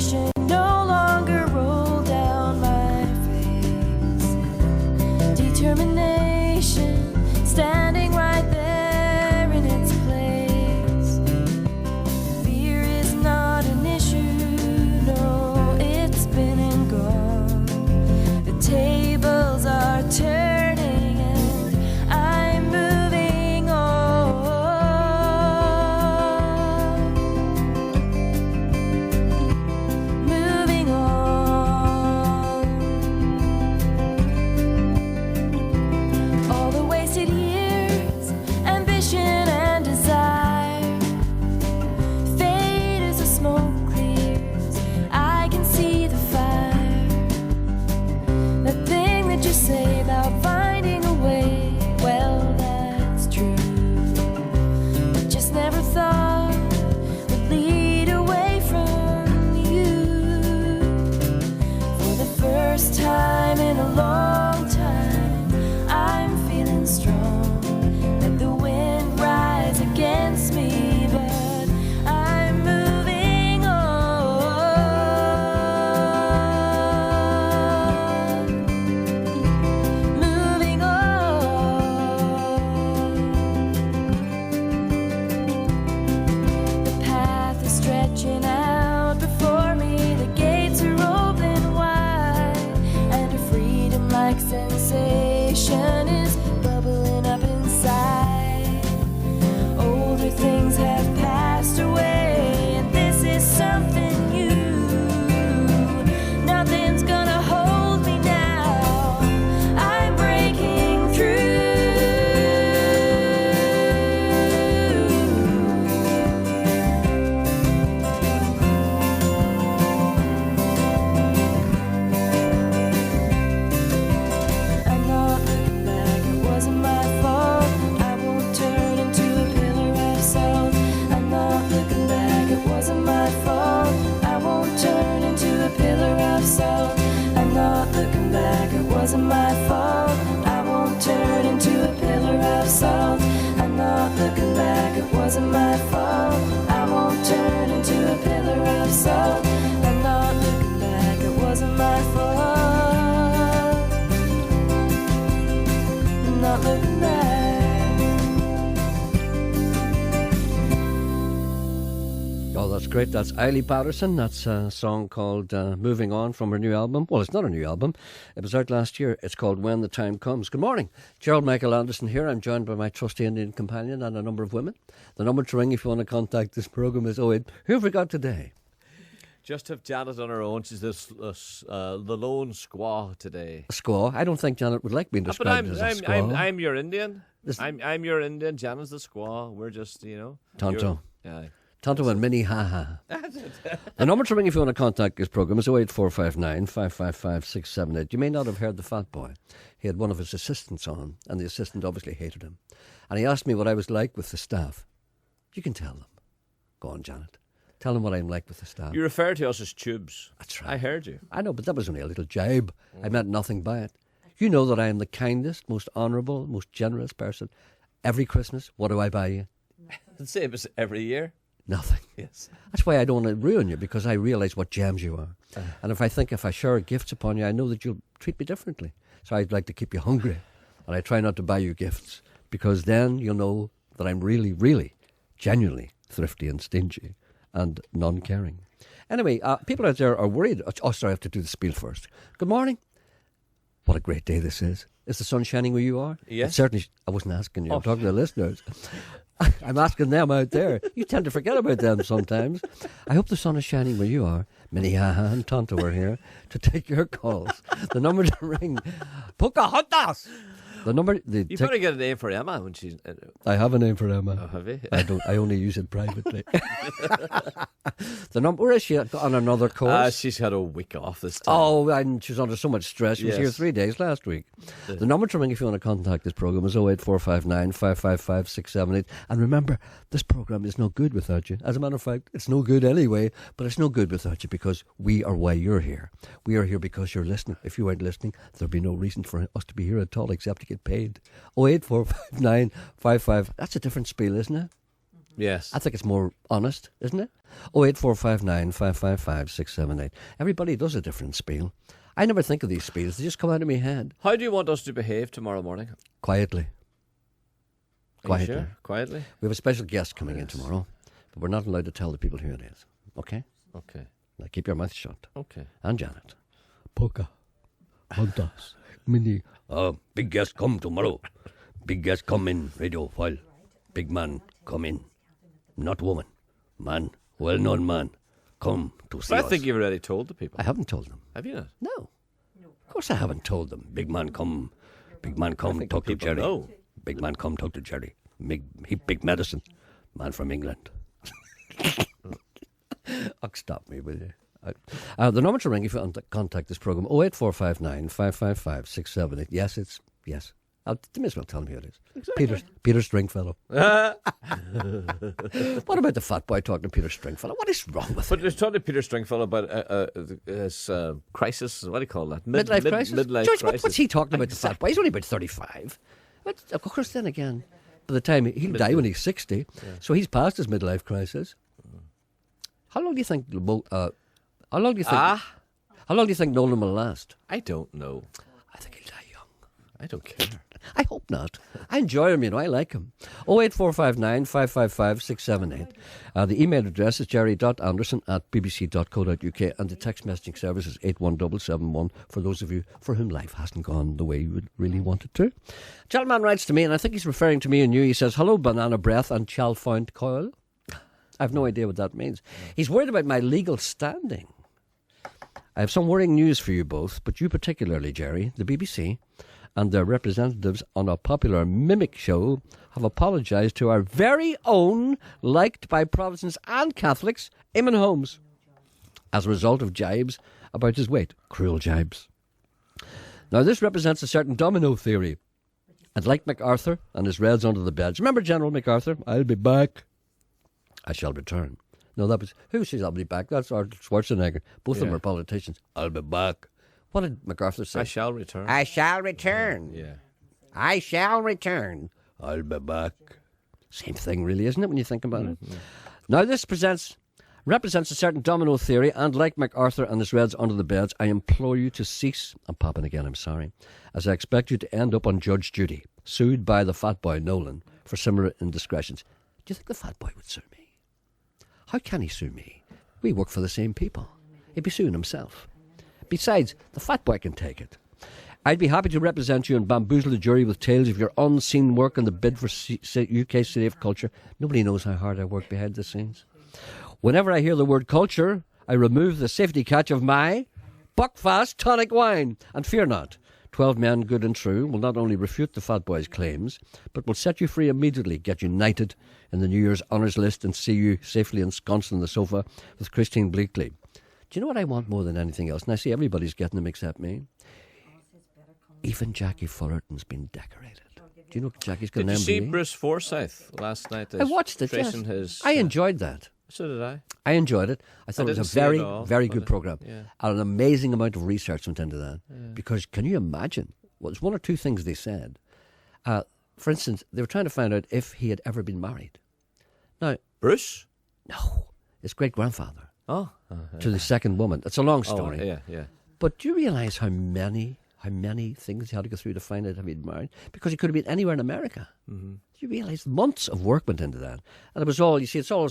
frustration no longer roll down my face. Determination standing right there in its place. Fear is not an issue, no, it's been and gone. The tables are turning and I'm moving on. Moving on. All the wasted years, ambition and desire, fade as the smoke clears. I can see the fire. That thing that you say about finding a way, well, that's true. I just never thought would lead away from you. For the first time in a long time, I'm feeling strong. Let the wind rise against me, but I'm moving on. Moving on. The path is stretching out before me. The gates are open wide, and a freedom-like sensation is bubbling up inside. Older things have passed away, and this is something new. Nothing's gonna hold me now. I'm breaking through. I'm not looking back, it wasn't my fault. I won't turn into a pillar of salt. I'm not looking back, it wasn't my fault. I won't turn into a pillar of salt. I'm not looking back, it wasn't my fault. I won't turn into a pillar of salt. I'm not looking back, it wasn't my fault. I won't turn into a pillar of salt. I'm not looking back, it wasn't my fault. I'm not looking back. Oh, that's great. That's Eiley Patterson. That's a song called Moving On from her new album. Well, it's not a new album. It was out last year. It's called When the Time Comes. Good morning. Gerald Michael Anderson here. I'm joined by my trusty Indian companion and a number of women. The number to ring if you want to contact this programme is 08. Who have we got today? Just have Janet on her own. She's the lone squaw today. A squaw. I don't think Janet would like being But described as a squaw. I'm your Indian. This- I'm your Indian. Janet's the squaw. We're just, Tonto. Yeah. Tonto and Minnie, ha. The number to ring if you want to contact this programme is 08459 555 678. You may not have heard the fat boy. He had one of his assistants on, and the assistant obviously hated him. And he asked me what I was like with the staff. You can tell them. Go on, Janet. Tell them what I'm like with the staff. You refer to us as tubes. That's right. I heard you. I know, but that was only a little jibe. I meant nothing by it. You know that I am the kindest, most honourable, most generous person. Every Christmas, what do I buy you? The same as every year. Nothing. Yes. That's why I don't want to ruin you, because I realise what gems you are. And if I shower gifts upon you, I know that you'll treat me differently. So I'd like to keep you hungry. And I try not to buy you gifts, because then you'll know that I'm really, really, genuinely thrifty and stingy and non-caring. Anyway, people out there are worried. Oh, sorry, I have to do the spiel first. Good morning. What a great day this is. Is the sun shining where you are? Yes. It certainly. I wasn't asking you. I'm talking to the listeners. I'm asking them out there. You tend to forget about them sometimes. I hope the sun is shining where you are. Minnehaha and Tonto are here to take your calls. The number to ring, Pocahontas. The number. You better get a name for Emma when she's. I have a name for Emma. Oh, have you? I don't. I only use it privately. The number. Where is she on another course? She's had a week off this time. Oh, and she's under so much stress. She was here Yes. 3 days last week. The number to ring if you want to contact this programme is 08459 555 678. And remember, this programme is no good without you. As a matter of fact, it's no good anyway, but it's no good without you, because we are why you're here. We are here because you're listening. If you weren't listening, there'd be no reason for us to be here at all except to get paid. 08459 55. That's a different spiel, isn't it? Yes. I think it's more honest, isn't it? 08459 555 678. Everybody does a different spiel. I never think of these spiels. They just come out of my head. How do you want us to behave tomorrow morning? Quietly. Are you Quietly. sure? Quietly? We have a special guest coming in tomorrow, but we're not allowed to tell the people who it is. Okay? Okay. Now keep your mouth shut. Okay. And Janet. Poker. Hunters. Mini. Big guest come tomorrow. Big guest come in radio file. Big man come in. Not woman. Man. Well-known man. Come to see But I us. think you've already told the people. I haven't told them. Have you not? No. Of course I haven't told them. Big man come. Big man come think talk to people Gerry. know. Big man come talk to Gerry. Big medicine. Man from England. Stop me, will you? The number to ring if you want to contact this programme, 08459 555 678. Yes, it's... Yes. They may as well tell me who it is. Exactly. Peter Stringfellow. What about the fat boy talking to Peter Stringfellow? What is wrong with But him? there's talking to Peter Stringfellow about his crisis. What do you call that? Midlife crisis? Midlife George, crisis. what's he talking about, the fat boy? He's only about 35. But of course, then again, by the time he'll die when he's 60, so he's past his midlife crisis. How long do you think... how long do you think... How long do you think Nolan will last? I don't know. I think he'll die young. I don't care. I hope not. I enjoy him, I like him. 08459 555 678. The email address is jerry.anderson@bbc.co.uk and the text messaging service is 81771 for those of you for whom life hasn't gone the way you would really want it to. Gentleman writes to me, and I think he's referring to me and you. He says, hello, banana breath and chalfoint coil. I have no idea what that means. He's worried about my legal standing. I have some worrying news for you both, but you particularly, Gerry, the BBC, and their representatives on a popular mimic show have apologised to our very own, liked by Protestants and Catholics, Eamon Holmes, as a result of jibes about his weight. Cruel jibes. Now, this represents a certain domino theory. And like MacArthur and his Reds under the beds. Remember General MacArthur? I'll be back. I shall return. No, that was... Who says I'll be back? That's Arnold Schwarzenegger. Both of them are politicians. I'll be back. What did MacArthur say? I shall return. I shall return. Yeah. I shall return. I'll be back. Same thing, really, isn't it, when you think about it? Now, this represents a certain domino theory, and like MacArthur and his Reds under the beds, I implore you to cease. I'm popping again, I'm sorry. As I expect you to end up on judge duty, sued by the fat boy Nolan for similar indiscretions. Do you think the fat boy would sue me? How can he sue me? We work for the same people. He'd be suing himself. Besides, the fat boy can take it. I'd be happy to represent you and bamboozle the jury with tales of your unseen work in the bid for UK safe culture. Nobody knows how hard I work behind the scenes. Whenever I hear the word culture, I remove the safety catch of my Buckfast tonic wine. And fear not, 12 men, good and true, will not only refute the fat boy's claims, but will set you free immediately, get you knighted in the New Year's honours list and see you safely ensconced on the sofa with Christine Bleakley. Do you know what I want more than anything else? And I see everybody's getting them except me. Even Jackie Fullerton's been decorated. Do you know Jackie's got Did an you see MBE? Bruce Forsyth last night? I watched it, yes. Tracing his, I enjoyed that. So did I. I enjoyed it. I thought it was didn't a see it very, all, very but good programme. yeah. And an amazing amount of research went into that. Because can you imagine? Well, there's one or two things they said. For instance, they were trying to find out if he had ever been married. Now, Bruce? no, his great-grandfather Oh. to the second woman. It's a long story. Oh, yeah, yeah. But do you realise how many things he had to go through to find out if he'd married? Because he could have been anywhere in America. Mm-hmm. Do you realise months of work went into that? And it was all, you see, it's all,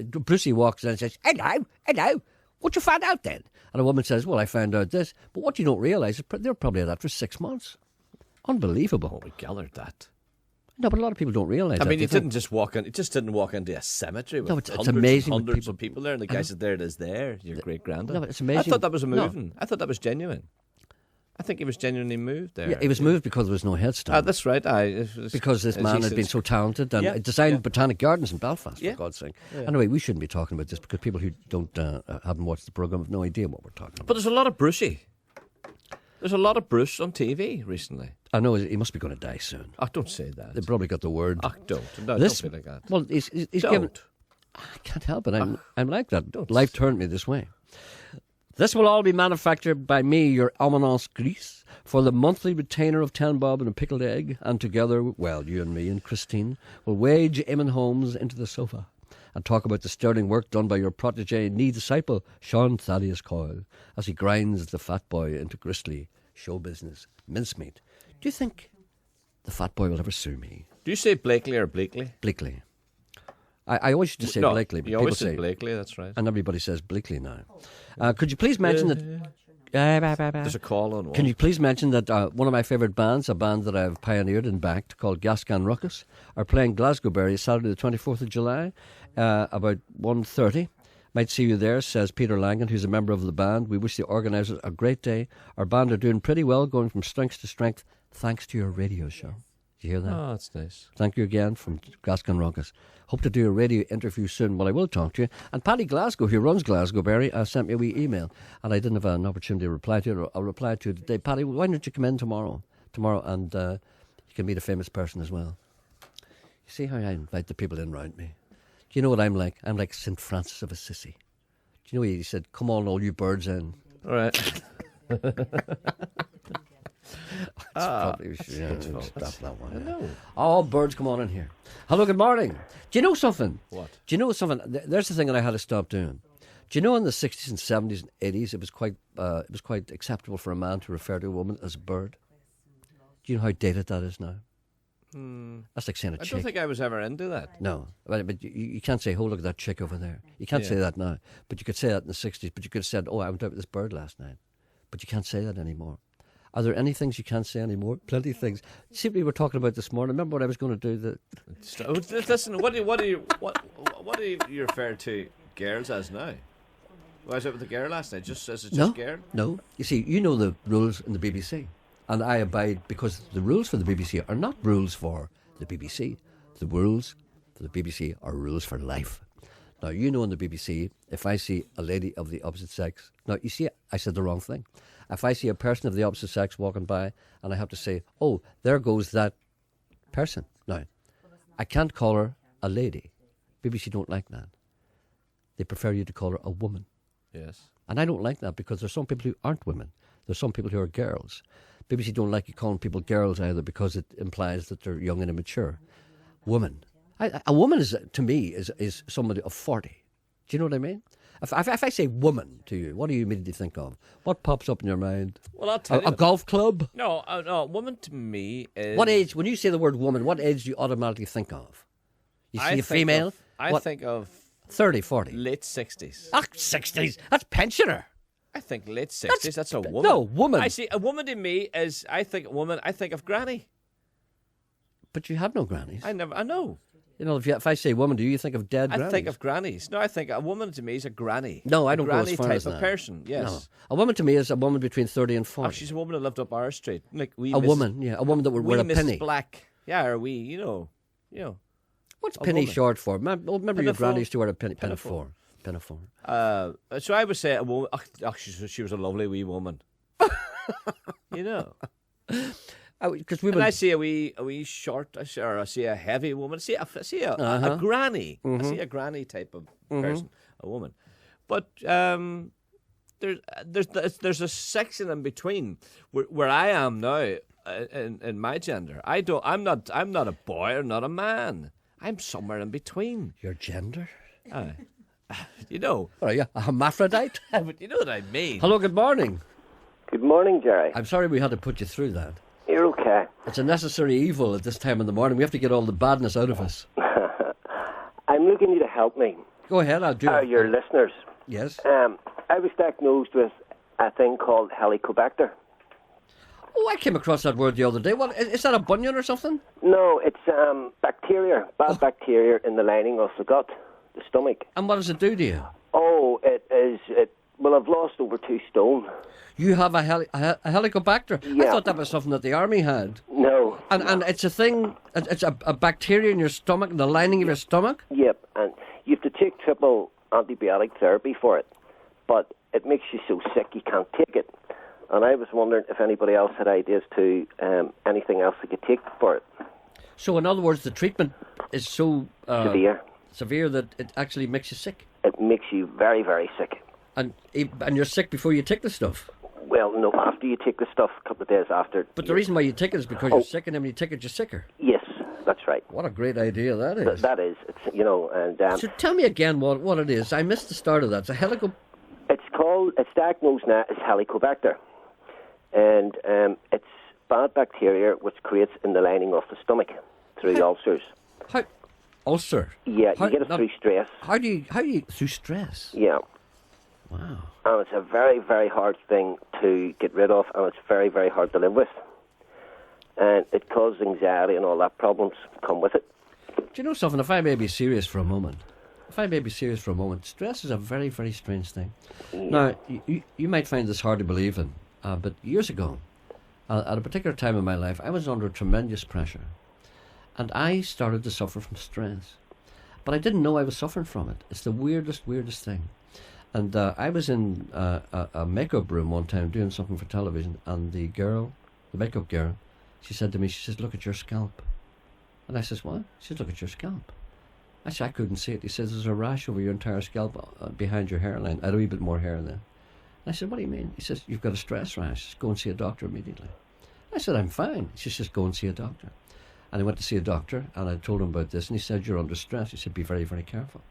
Brucey walks in and says, hello, what you found out then? And a woman says, well, I found out this. But what you don't realise is they were probably at that for 6 months. Unbelievable. Oh, we gathered that. No, but a lot of people don't realise that. I mean, They you think- didn't just walk in. You just didn't walk into a cemetery with No, it's hundreds amazing and when hundreds of people there, and the guy said, "There it is, there, your great granddad." No, but it's amazing. I thought that was a No. moving. I thought that was genuine. I think he was genuinely moved there. Yeah, he was moved because there was no headstone. That's right. Because this man had been so talented and designed botanic gardens in Belfast, for God's sake. Yeah. Anyway, we shouldn't be talking about this because people who don't haven't watched the programme have no idea what we're talking about. But there's a lot of Brucey. There's a lot of Bruce on TV recently. I know he must be going to die soon. Oh, don't say that. They probably got the word. Oh, don't. No, This- don't be like that. Well, he's Don't. given... I can't help it. I'm like that. Life turned me this way. This will all be manufactured by me, your Eminence Grise, for the monthly retainer of 10 bob and a pickled egg, and together, well, you and me and Christine will wage Eamon Holmes into the sofa and talk about the sterling work done by your protege, knee disciple, Sean Thaddeus Coyle, as he grinds the fat boy into gristly show business mincemeat. Do you think the fat boy will ever sue me? Do you say Blakely or Bleakley? Bleakley. I always used to say No, Blakely, but you people always say say Blakely, that's right. and everybody says Bleakley now. Could you please mention that? There's a call on one. Can you please mention that one of my favourite bands, a band that I've pioneered and backed, called Gascan Ruckus, are playing Glasgowbury Saturday the 24th of July, about 1:30. Might see you there, says Peter Langan, who's a member of the band. We wish the organisers a great day. Our band are doing pretty well, going from strength to strength, thanks to your radio show. Did you hear that? Oh, that's nice. Thank you again from Gascan Ruckus. Hope to do a radio interview soon. Well, I will talk to you. And Paddy Glasgow, who runs Glasgowbury, sent me a wee email, and I didn't have an opportunity to reply to it. I'll reply to it today. Paddy, why don't you come in tomorrow, and you can meet a famous person as well. You see how I invite the people in round me? Do you know what I'm like? I'm like St. Francis of Assisi. Do you know he said, come on, all you birds in? All right. Probably we should stop that one. No. All birds, come on in here. Hello, good morning. Do you know something? What? Do you know something? There's the thing that I had to stop doing. Do you know in the 60s and 70s and 80s it was quite acceptable for a man to refer to a woman as a bird? Do you know how dated that is now? That's like saying a I chick. don't think I was ever into that. No, but you can't say, oh, look at that chick over there. You can't say that now. But you could say that in the 60s. But you could have said, oh, I went out with this bird last night. But you can't say that anymore. Are there any things you can't say anymore? Plenty of things. See what we were talking about this morning. Remember what I was going to do? Listen, what do you refer to girls as now? I was out with a girl last night. Just girl? No. You see, you know the rules in the BBC. And I abide, because the rules for the BBC are not rules for the BBC. The rules for the BBC are rules for life. Now, you know in the BBC, if I see a lady of the opposite sex... Now, you see, I said the wrong thing. If I see a person of the opposite sex walking by and I have to say, oh, there goes that person. Now, I can't call her a lady. BBC don't like that. They prefer you to call her a woman. Yes. And I don't like that because there's some people who aren't women. There's some people who are girls. BBC don't like you calling people girls either because it implies that they're young and immature. Woman. A woman is, to me, is somebody of 40. Do you know what I mean? If I say woman to you, what do you immediately think of? What pops up in your mind? Well, I'll tell you. A golf club? No, woman to me is... What age, when you say the word woman, what age do you automatically think of? You see a female? I think of 30, 40? late 60s. Ah, 60s. That's pensioner. I think late 60s. That's a woman. No, woman. I see, a woman to me is, I think of granny. But you have no grannies. I know. You know, if I say woman, do you think of dead grannies? I think of grannies. No, I think a woman to me is a granny. No, I don't go as far as that. Granny type of person, yes. No. A woman to me is a woman between 30 and 40. Oh, she's a woman that lived up our street. Like a woman that would wear a Mrs. penny. Black. Yeah, or you know. What's penny woman. short for? Remember your granny used to wear a penny. Pinafore. Pinafore. So I would say a woman. She was a lovely wee woman. You know. Because And I see a wee short, I see a heavy woman. I see a granny. I see a granny type of person, a woman. But there's a section in between where I am now in my gender. I'm not a boy or not a man. I'm somewhere in between. Your gender? You know. What are you, a hermaphrodite? But you know what I mean. Hello, good morning. Good morning, Gerry. I'm sorry we had to put you through that. You're okay. It's a necessary evil at this time in the morning. We have to get all the badness out of us. I'm looking you to help me. Go ahead, I'll do it. Your listeners. Yes? I was diagnosed with a thing called Helicobacter. Oh, I came across that word the other day. What, is that a bunion or something? No, it's bacteria, bad bacteria in the lining of the gut, the stomach. And what does it do to you? Oh, well, I've lost over 2 stone. You have a Helicobacter? Yeah. I thought that was something that the army had. No. And it's a thing, it's a bacteria in your stomach, in the lining of your stomach? Yep, and you have to take triple antibiotic therapy for it. But it makes you so sick you can't take it. And I was wondering if anybody else had ideas to anything else they could take for it. So in other words, the treatment is so severe that it actually makes you sick? It makes you very, very sick. And you're sick before you take the stuff? Well, no, after you take the stuff, a couple of days after. But the reason why you take it is because you're sick, and then when you take it, you're sicker. Yes, that's right. What a great idea that is. That is, it's, you know, and So tell me again what it is. I missed the start of that. It's a it's diagnosed now as Helicobacter, and it's bad bacteria which creates in the lining of the stomach through ulcers. Ulcer? Yeah, you get it through stress. How do you through stress? Yeah. Wow. And it's a very, very hard thing to get rid of, and it's very, very hard to live with. And it causes anxiety and all that problems come with it. Do you know something? If I may be serious for a moment, stress is a very, very strange thing. Yeah. Now, you might find this hard to believe in, but years ago, at a particular time in my life, I was under tremendous pressure. And I started to suffer from stress. But I didn't know I was suffering from it. It's the weirdest thing. And I was in a makeup room one time doing something for television, and the makeup girl, she said to me, look at your scalp. And I says, what? She says, look at your scalp. I said, I couldn't see it. He says, there's a rash over your entire scalp behind your hairline. I had a wee bit more hair then. And I said, what do you mean? He says, you've got a stress rash. Go and see a doctor immediately. I said, I'm fine. She says, go and see a doctor. And I went to see a doctor, and I told him about this, and he said, you're under stress. He said, be very, very careful.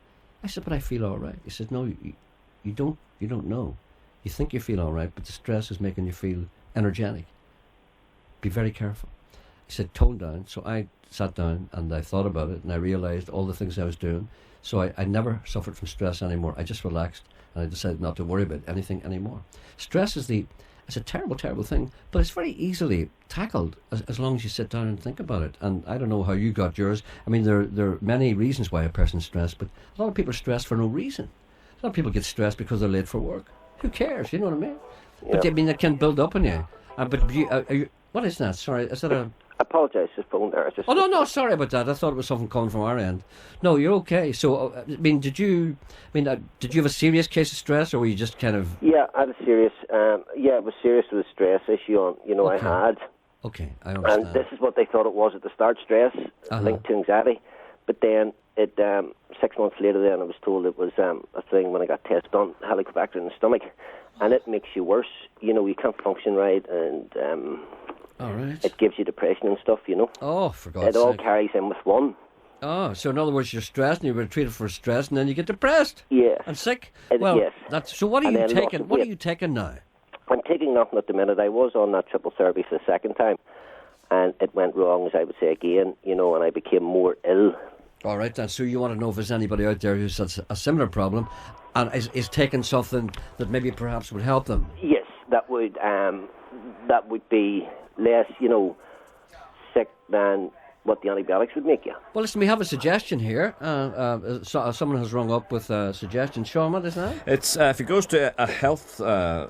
I said, but I feel all right. He said, no, you don't know. You think you feel all right, but the stress is making you feel energetic. Be very careful. He said, tone down. So I sat down, and I thought about it, and I realised all the things I was doing. So I never suffered from stress anymore. I just relaxed, and I decided not to worry about anything anymore. Stress is it's a terrible, terrible thing, but it's very easily tackled as long as you sit down and think about it. And I don't know how you got yours. I mean, there are many reasons why a person's stressed, but a lot of people are stressed for no reason. A lot of people get stressed because they're late for work. Who cares? You know what I mean? Yeah. But I mean, it can build up on you. What is that? Sorry, is that a... I apologise, this phone there. Oh, no, sorry about that. I thought it was something coming from our end. No, you're okay. So, I mean, did you have a serious case of stress, or were you just kind of... Yeah, I had a serious, it was serious with a stress issue I had. Okay, I understand. And this is what they thought it was at the start, stress linked to anxiety. But then, 6 months later then, I was told it was a thing when I got tested on Helicobacter in the stomach. And it makes you worse. You can't function right, and... all right. It gives you depression and stuff, Oh, for God's sake. It all carries in with one. Oh, so in other words, you're stressed and you were treated for stress, and then you get depressed. Yeah. And sick. Yes. So what are you taking? What are you taking now? I'm taking nothing at the minute. I was on that triple therapy for the second time, and it went wrong, as I would say again, and I became more ill. All right, then. So you want to know if there's anybody out there who's had a similar problem and is taking something that maybe perhaps would help them? Yes, that would be less, sick than what the antibiotics would make you. Well, listen, we have a suggestion here. Someone has rung up with a suggestion. Sean, what is that? It's if he goes to a health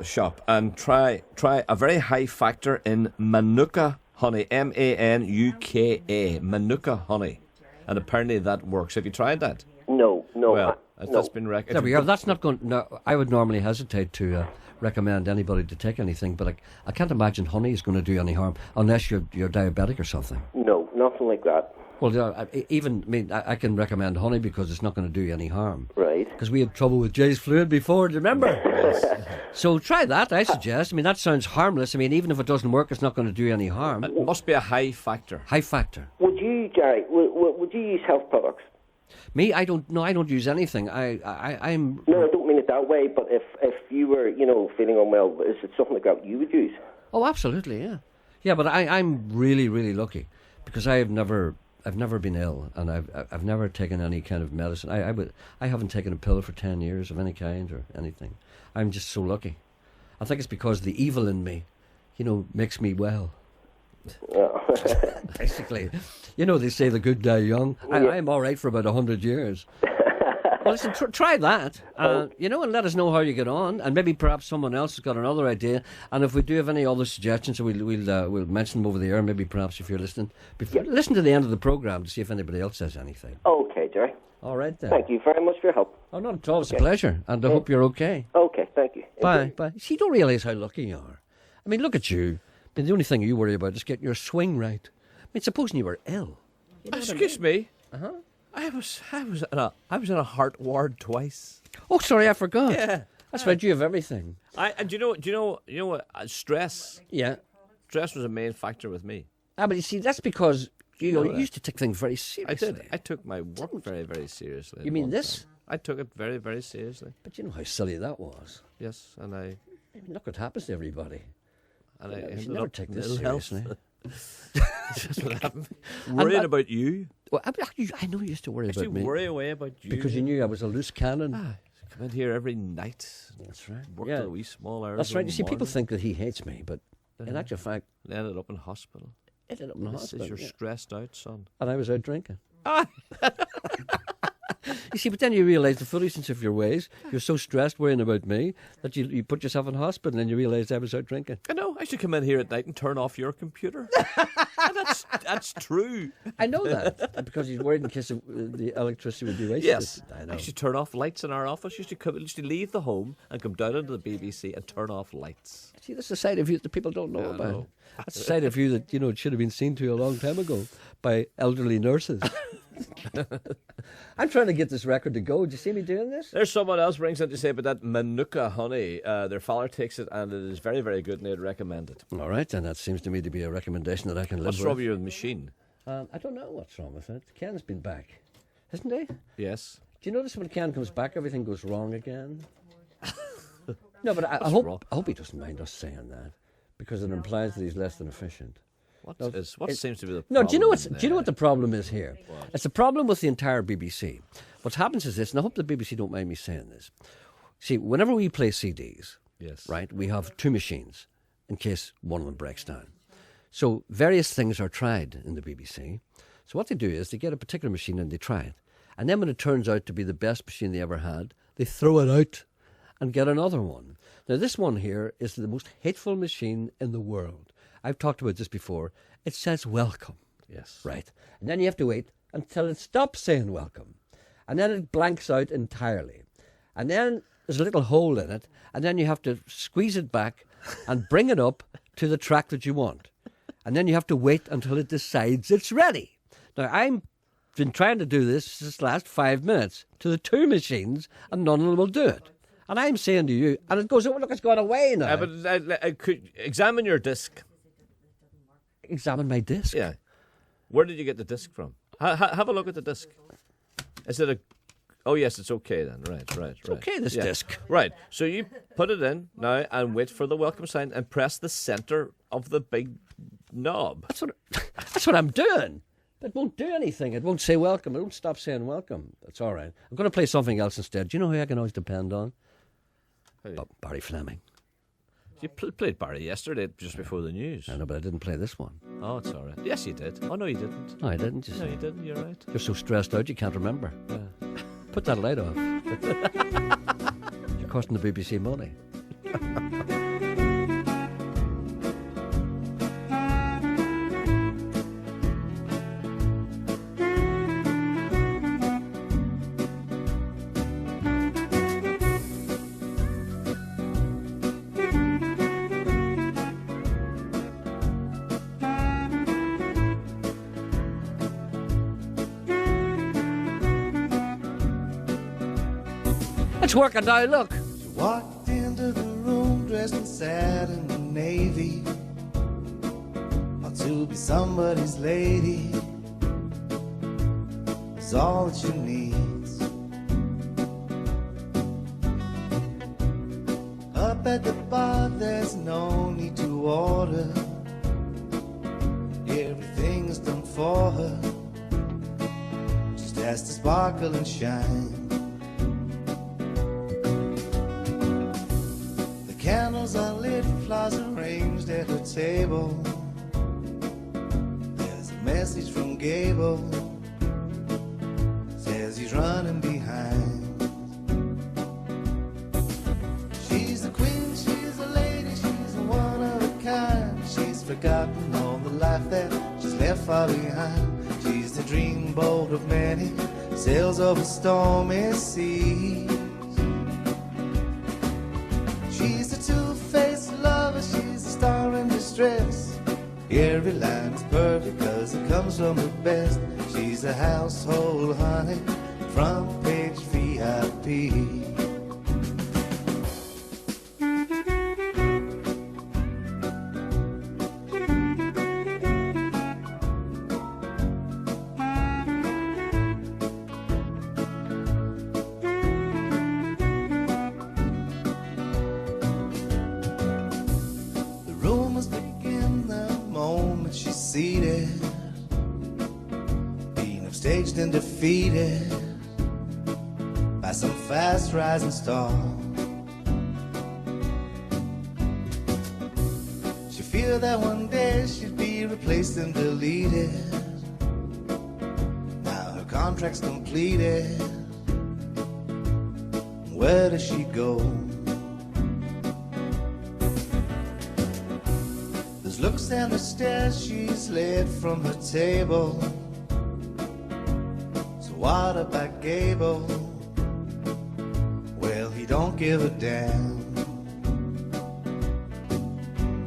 shop and try a very high factor in Manuka honey, Manuka, Manuka honey, and apparently that works. Have you tried that? No. Well, that's been recommended. There we go. That's not going. No, I would normally hesitate to recommend anybody to take anything, but I can't imagine honey is going to do any harm unless you're diabetic or something. No, nothing like that. Well, I can recommend honey because it's not going to do you any harm. Right. Because we had trouble with Jay's fluid before, do you remember? Yes. So try that, I suggest. I mean, that sounds harmless. I mean, even if it doesn't work, it's not going to do you any harm. It must be a high factor. High factor. Would you, Gerry, would you use health products? Me, I don't use anything. I'm... No, I don't mean it that way, but if you were, feeling unwell, is it something like that you would use? Oh, absolutely, yeah. Yeah, but I'm really, really lucky because I've never been ill, and I've never taken any kind of medicine. I haven't taken a pill for 10 years of any kind or anything. I'm just so lucky. I think it's because the evil in me, makes me well. Basically, they say the good die young. I'm all right for about 100 years. Well, listen, try that, and let us know how you get on, and maybe perhaps someone else has got another idea. And if we do have any other suggestions, we'll mention them over the air. Maybe perhaps if you're listening, listen to the end of the program to see if anybody else says anything. Okay, Gerry. All right then. Thank you very much for your help. Oh, not at all. It's a pleasure, and I hope you're okay. Okay, thank you. Bye. See, you don't realise how lucky you are. I mean, look at you. I mean, the only thing you worry about is getting your swing right. I mean, supposing you were ill. Excuse me. Uh-huh. I was in a heart ward twice. Oh, sorry, I forgot. Yeah. That's right. You have everything. And do you know what? Stress. Yeah. Stress was a main factor with me. But you see, that's because you know you that. used to take things very I seriously. did. I took my work very, very seriously. You at mean one this? time. I took it very, very seriously. But you know how silly that was. Yes, and I Look what happens to everybody. you should ended never up take in this ill health. seriously. That's what happened. Worrying about you. Well, I know you used to worry I used to about me worry away about you. because you knew I was a loose cannon. Come in here every night. That's right. Work Yeah. till a wee small hours. That's right. in You the see, people morning. think that he hates me, but in actual fact, Ended up in hospital. it ended up in the This hospital. is you're yeah. stressed out, son. And I was out drinking. You see, but then you realise the foolishness of your ways. You're so stressed worrying about me that you put yourself in hospital and you realise I was out drinking. I know. I should come in here at night and turn off your computer. that's true. I know that because he's worried in case the electricity would be wasted. Yes, I know. I should turn off lights in our office. You should leave the home and come down into the BBC and turn off lights. See, that's a side of you that people don't know Yeah, I about. know. That's a side of you that it should have been seen to a long time ago by elderly nurses. I'm trying to get this record to go. Do you see me doing this? There's someone else brings in to say about that Manuka honey. Their father takes it and it is very, very good and they'd recommend it. All right, and that seems to me to be a recommendation that I can live What's with. wrong with your machine? I don't know what's wrong with it. Ken's been back, hasn't he? Yes. Do you notice when Ken comes back, everything goes wrong again? No, but I wrong? hope he doesn't mind us saying that because it implies that he's less than efficient. What No, seems to be the problem? No, do you know in do you know what the problem is here? It's a problem with the entire BBC. What happens is this, and I hope the BBC don't mind me saying this. See, whenever we play CDs, Yes. right, we have two machines in case one of them breaks down. So various things are tried in the BBC. So what they do is they get a particular machine and they try it. And then when it turns out to be the best machine they ever had, they throw it out and get another one. Now this one here is the most hateful machine in the world. I've talked about this before. It says welcome, Yes. right? And then you have to wait until it stops saying welcome. And then it blanks out entirely. And then there's a little hole in it. And then you have to squeeze it back and bring it up to the track that you want. And then you have to wait until it decides it's ready. Now, I've been trying to do this last 5 minutes to the two machines, and none of them will do it. And I'm saying to you, and it goes, oh, look, it's gone away now. But could examine your disc. Examine my disc. Yeah. Where did you get the disc from? Have a look at the disc. Is it a... Oh, yes, it's okay then. Right. It's okay, this disc. Right. So you put it in now and wait for the welcome sign and press the centre of the big knob. That's what I'm doing. It won't do anything. It won't say welcome. It won't stop saying welcome. That's all right. I'm going to play something else instead. Do you know who I can always depend on? Barry Fleming. You played Barry yesterday just before the news. I know, but I didn't play this one. Oh, it's all right. Yes, you did. Oh, no, you didn't. No, I didn't. You No, see. you didn't. You're right. You're so stressed out you can't remember. Yeah. Put that light off. You're costing the BBC money. It's working now, look. She walked into the room dressed in satin and navy. Want to be somebody's lady. It's all that she needs. Up at the bar, there's no need to order. Everything is done for her. Just has to sparkle and shine. Candles are lit, flowers arranged at her table. There's a message from Gable. Says he's running behind. She's the queen, she's a lady, she's a one of a kind. She's forgotten all the life that she's left far behind. She's the dreamboat of many, sails over stormy seas. She's a two-faced lover, she's a star in distress. Every line is perfect cause it comes from the best. She's a household honey, front page VIP. conceited, being upstaged and defeated by some fast rising star. She feared that one day she'd be replaced and deleted. Now her contract's completed. Where does she go? There's looks and the stares she's laid from her table. So what about Gable? Well, he don't give a damn.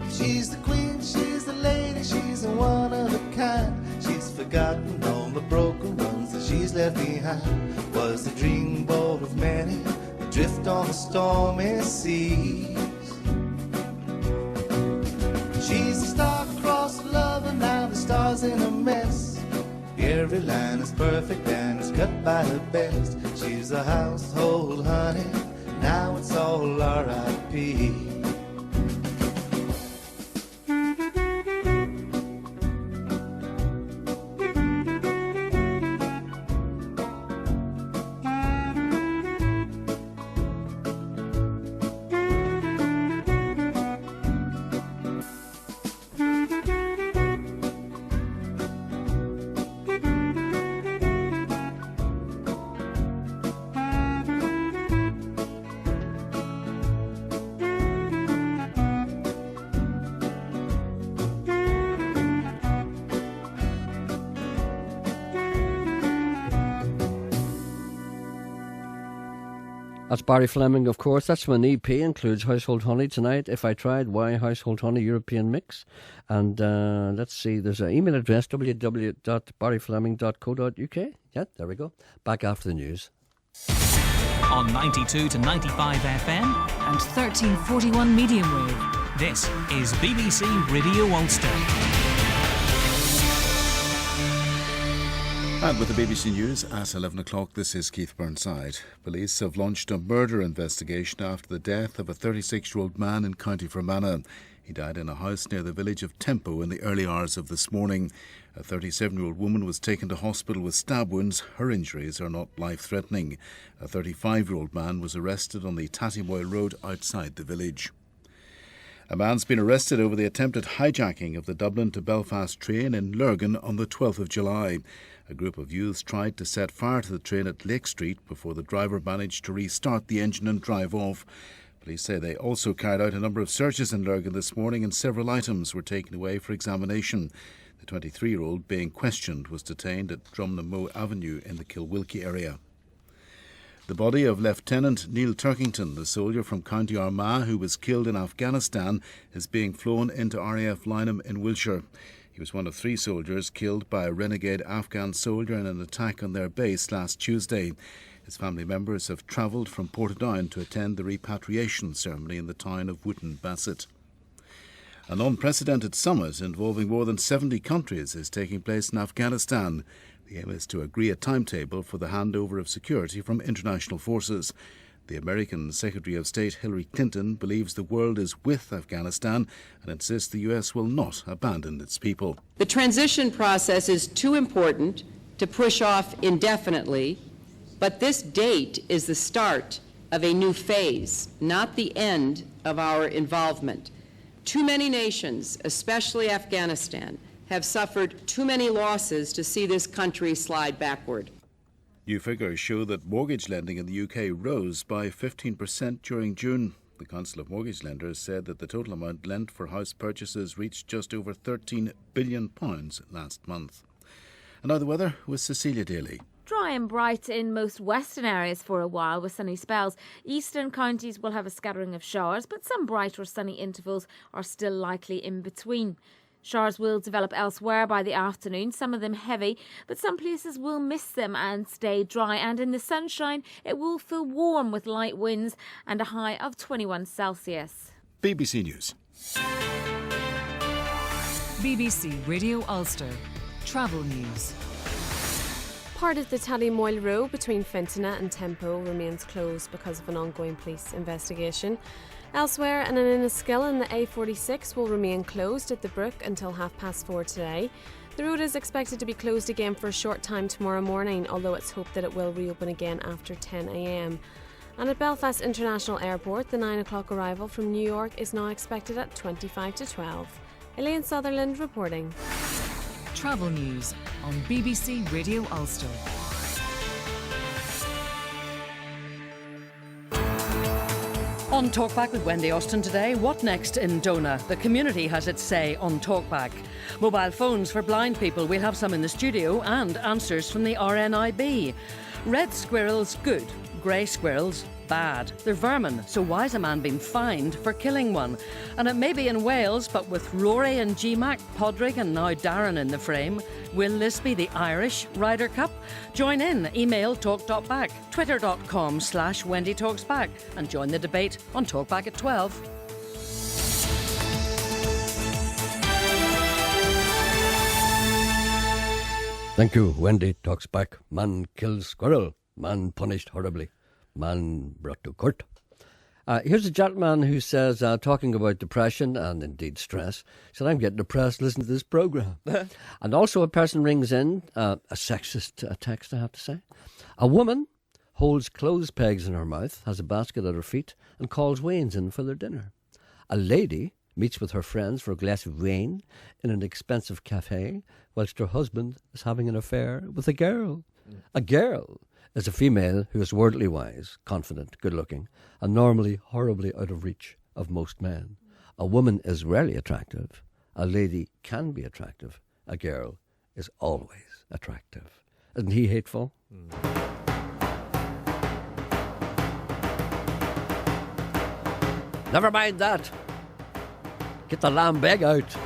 She's the queen, she's the lady, she's a one of a kind. She's forgotten all the broken ones that she's left behind. Was the dreamboat of many, adrift on the stormy seas. She's the star-crossed lover, now the star's in a mess. Every line is perfect and is cut by the best. She's a household honey, now it's all R.I.P. That's Barry Fleming, of course. That's when EP includes Household Honey tonight. If I Tried, Why Household Honey European Mix. And let's see, there's an email address, www.barryfleming.co.uk. Yeah, there we go. Back after the news. On 92 to 95 FM and 1341 medium wave. This is BBC Radio Ulster. And with the BBC News at 11 o'clock, this is Keith Burnside. Police have launched a murder investigation after the death of a 36-year-old man in County Fermanagh. He died in a house near the village of Tempo in the early hours of this morning. A 37-year-old woman was taken to hospital with stab wounds. Her injuries are not life-threatening. A 35-year-old man was arrested on the Tattymoyle Road outside the village. A man's been arrested over the attempted hijacking of the Dublin to Belfast train in Lurgan on the 12th of July. A group of youths tried to set fire to the train at Lake Street before the driver managed to restart the engine and drive off. Police say they also carried out a number of searches in Lurgan this morning and several items were taken away for examination. The 23-year-old being questioned was detained at Drumnamoe Avenue in the Kilwilkie area. The body of Lieutenant Neil Turkington, the soldier from County Armagh who was killed in Afghanistan, is being flown into RAF Lynham in Wiltshire. He was one of 3 soldiers killed by a renegade Afghan soldier in an attack on their base last Tuesday. His family members have travelled from Portadown to attend the repatriation ceremony in the town of Wootton Bassett. An unprecedented summit involving more than 70 countries is taking place in Afghanistan. The aim is to agree a timetable for the handover of security from international forces. The American Secretary of State Hillary Clinton believes the world is with Afghanistan and insists the US will not abandon its people. The transition process is too important to push off indefinitely, but this date is the start of a new phase, not the end of our involvement. Too many nations, especially Afghanistan, have suffered too many losses to see this country slide backward. New figures show that mortgage lending in the UK rose by 15% during June. The Council of Mortgage Lenders said that the total amount lent for house purchases reached just over £13 billion last month. And now the weather with Cecilia Daly. Dry and bright in most western areas for a while with sunny spells. Eastern counties will have a scattering of showers, but some bright or sunny intervals are still likely in between. Showers will develop elsewhere by the afternoon, some of them heavy, but some places will miss them and stay dry. And in the sunshine, it will feel warm with light winds and a high of 21 Celsius. BBC News. BBC Radio Ulster. Travel news. Part of the Tattymoyle Road between Fintona and Tempo remains closed because of an ongoing police investigation. Elsewhere, an Enniskillen, the A46 will remain closed at the Brook until 4:30 today. The road is expected to be closed again for a short time tomorrow morning, although it's hoped that it will reopen again after 10 a.m. And at Belfast International Airport, the 9 o'clock arrival from New York is now expected at 25 to 12. Elaine Sutherland reporting. Travel news on BBC Radio Ulster. On Talkback with Wendy Austin today, what next in Dona? The community has its say on Talkback. Mobile phones for blind people, we'll have some in the studio, and answers from the RNIB. Red squirrels, good. Grey squirrels, bad. They're vermin, so why's a man been fined for killing one? And it may be in Wales, but with Rory and GMAC, Podrick and now Darren in the frame, will this be the Irish Ryder Cup? Join in, email talk.back, twitter.com/Wendy Talks Back, and join the debate on Talkback at 12. Thank you. Wendy Talks Back. Man kills squirrel. Man punished horribly. Man brought to court. Here's a gentleman who says, talking about depression and indeed stress, he said, I'm getting depressed listening to this programme. And also a person rings in, a sexist text, I have to say. A woman holds clothes pegs in her mouth, has a basket at her feet, and calls Waynes in for their dinner. A lady meets with her friends for a glass of wine in an expensive cafe, whilst her husband is having an affair with a girl. A girl is a female who is worldly wise, confident, good-looking, and normally horribly out of reach of most men. A woman is rarely attractive. A lady can be attractive. A girl is always attractive. Isn't he hateful? Never mind that. Get the lamb bag out.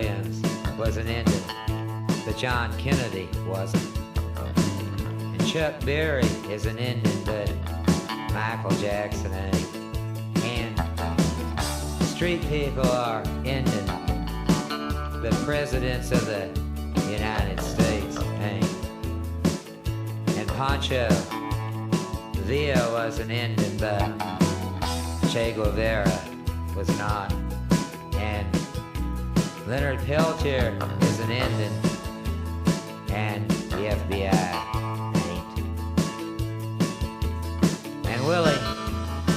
Williams was an Indian, but John Kennedy wasn't. And Chuck Berry is an Indian, but Michael Jackson ain't. And street people are Indian, but presidents of the United States ain't. And Pancho Villa was an Indian, but Che Guevara was not. And Leonard Peltier is an Indian, and the FBI ain't. And Willie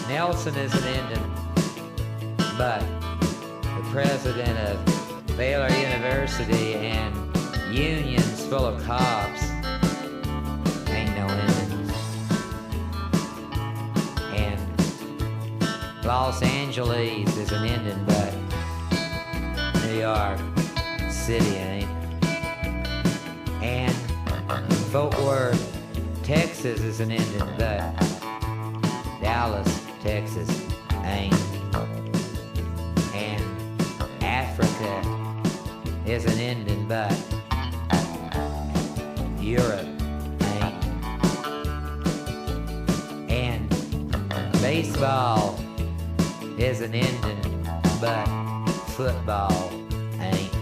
Nelson is an Indian, but the president of Baylor University and unions full of cops ain't no Indian. And Los Angeles is an Indian, but New York City ain't. And Fort Worth, Texas is an Indian, but Dallas, Texas ain't. And Africa is an Indian, but Europe ain't. And baseball is an Indian, but football ain't.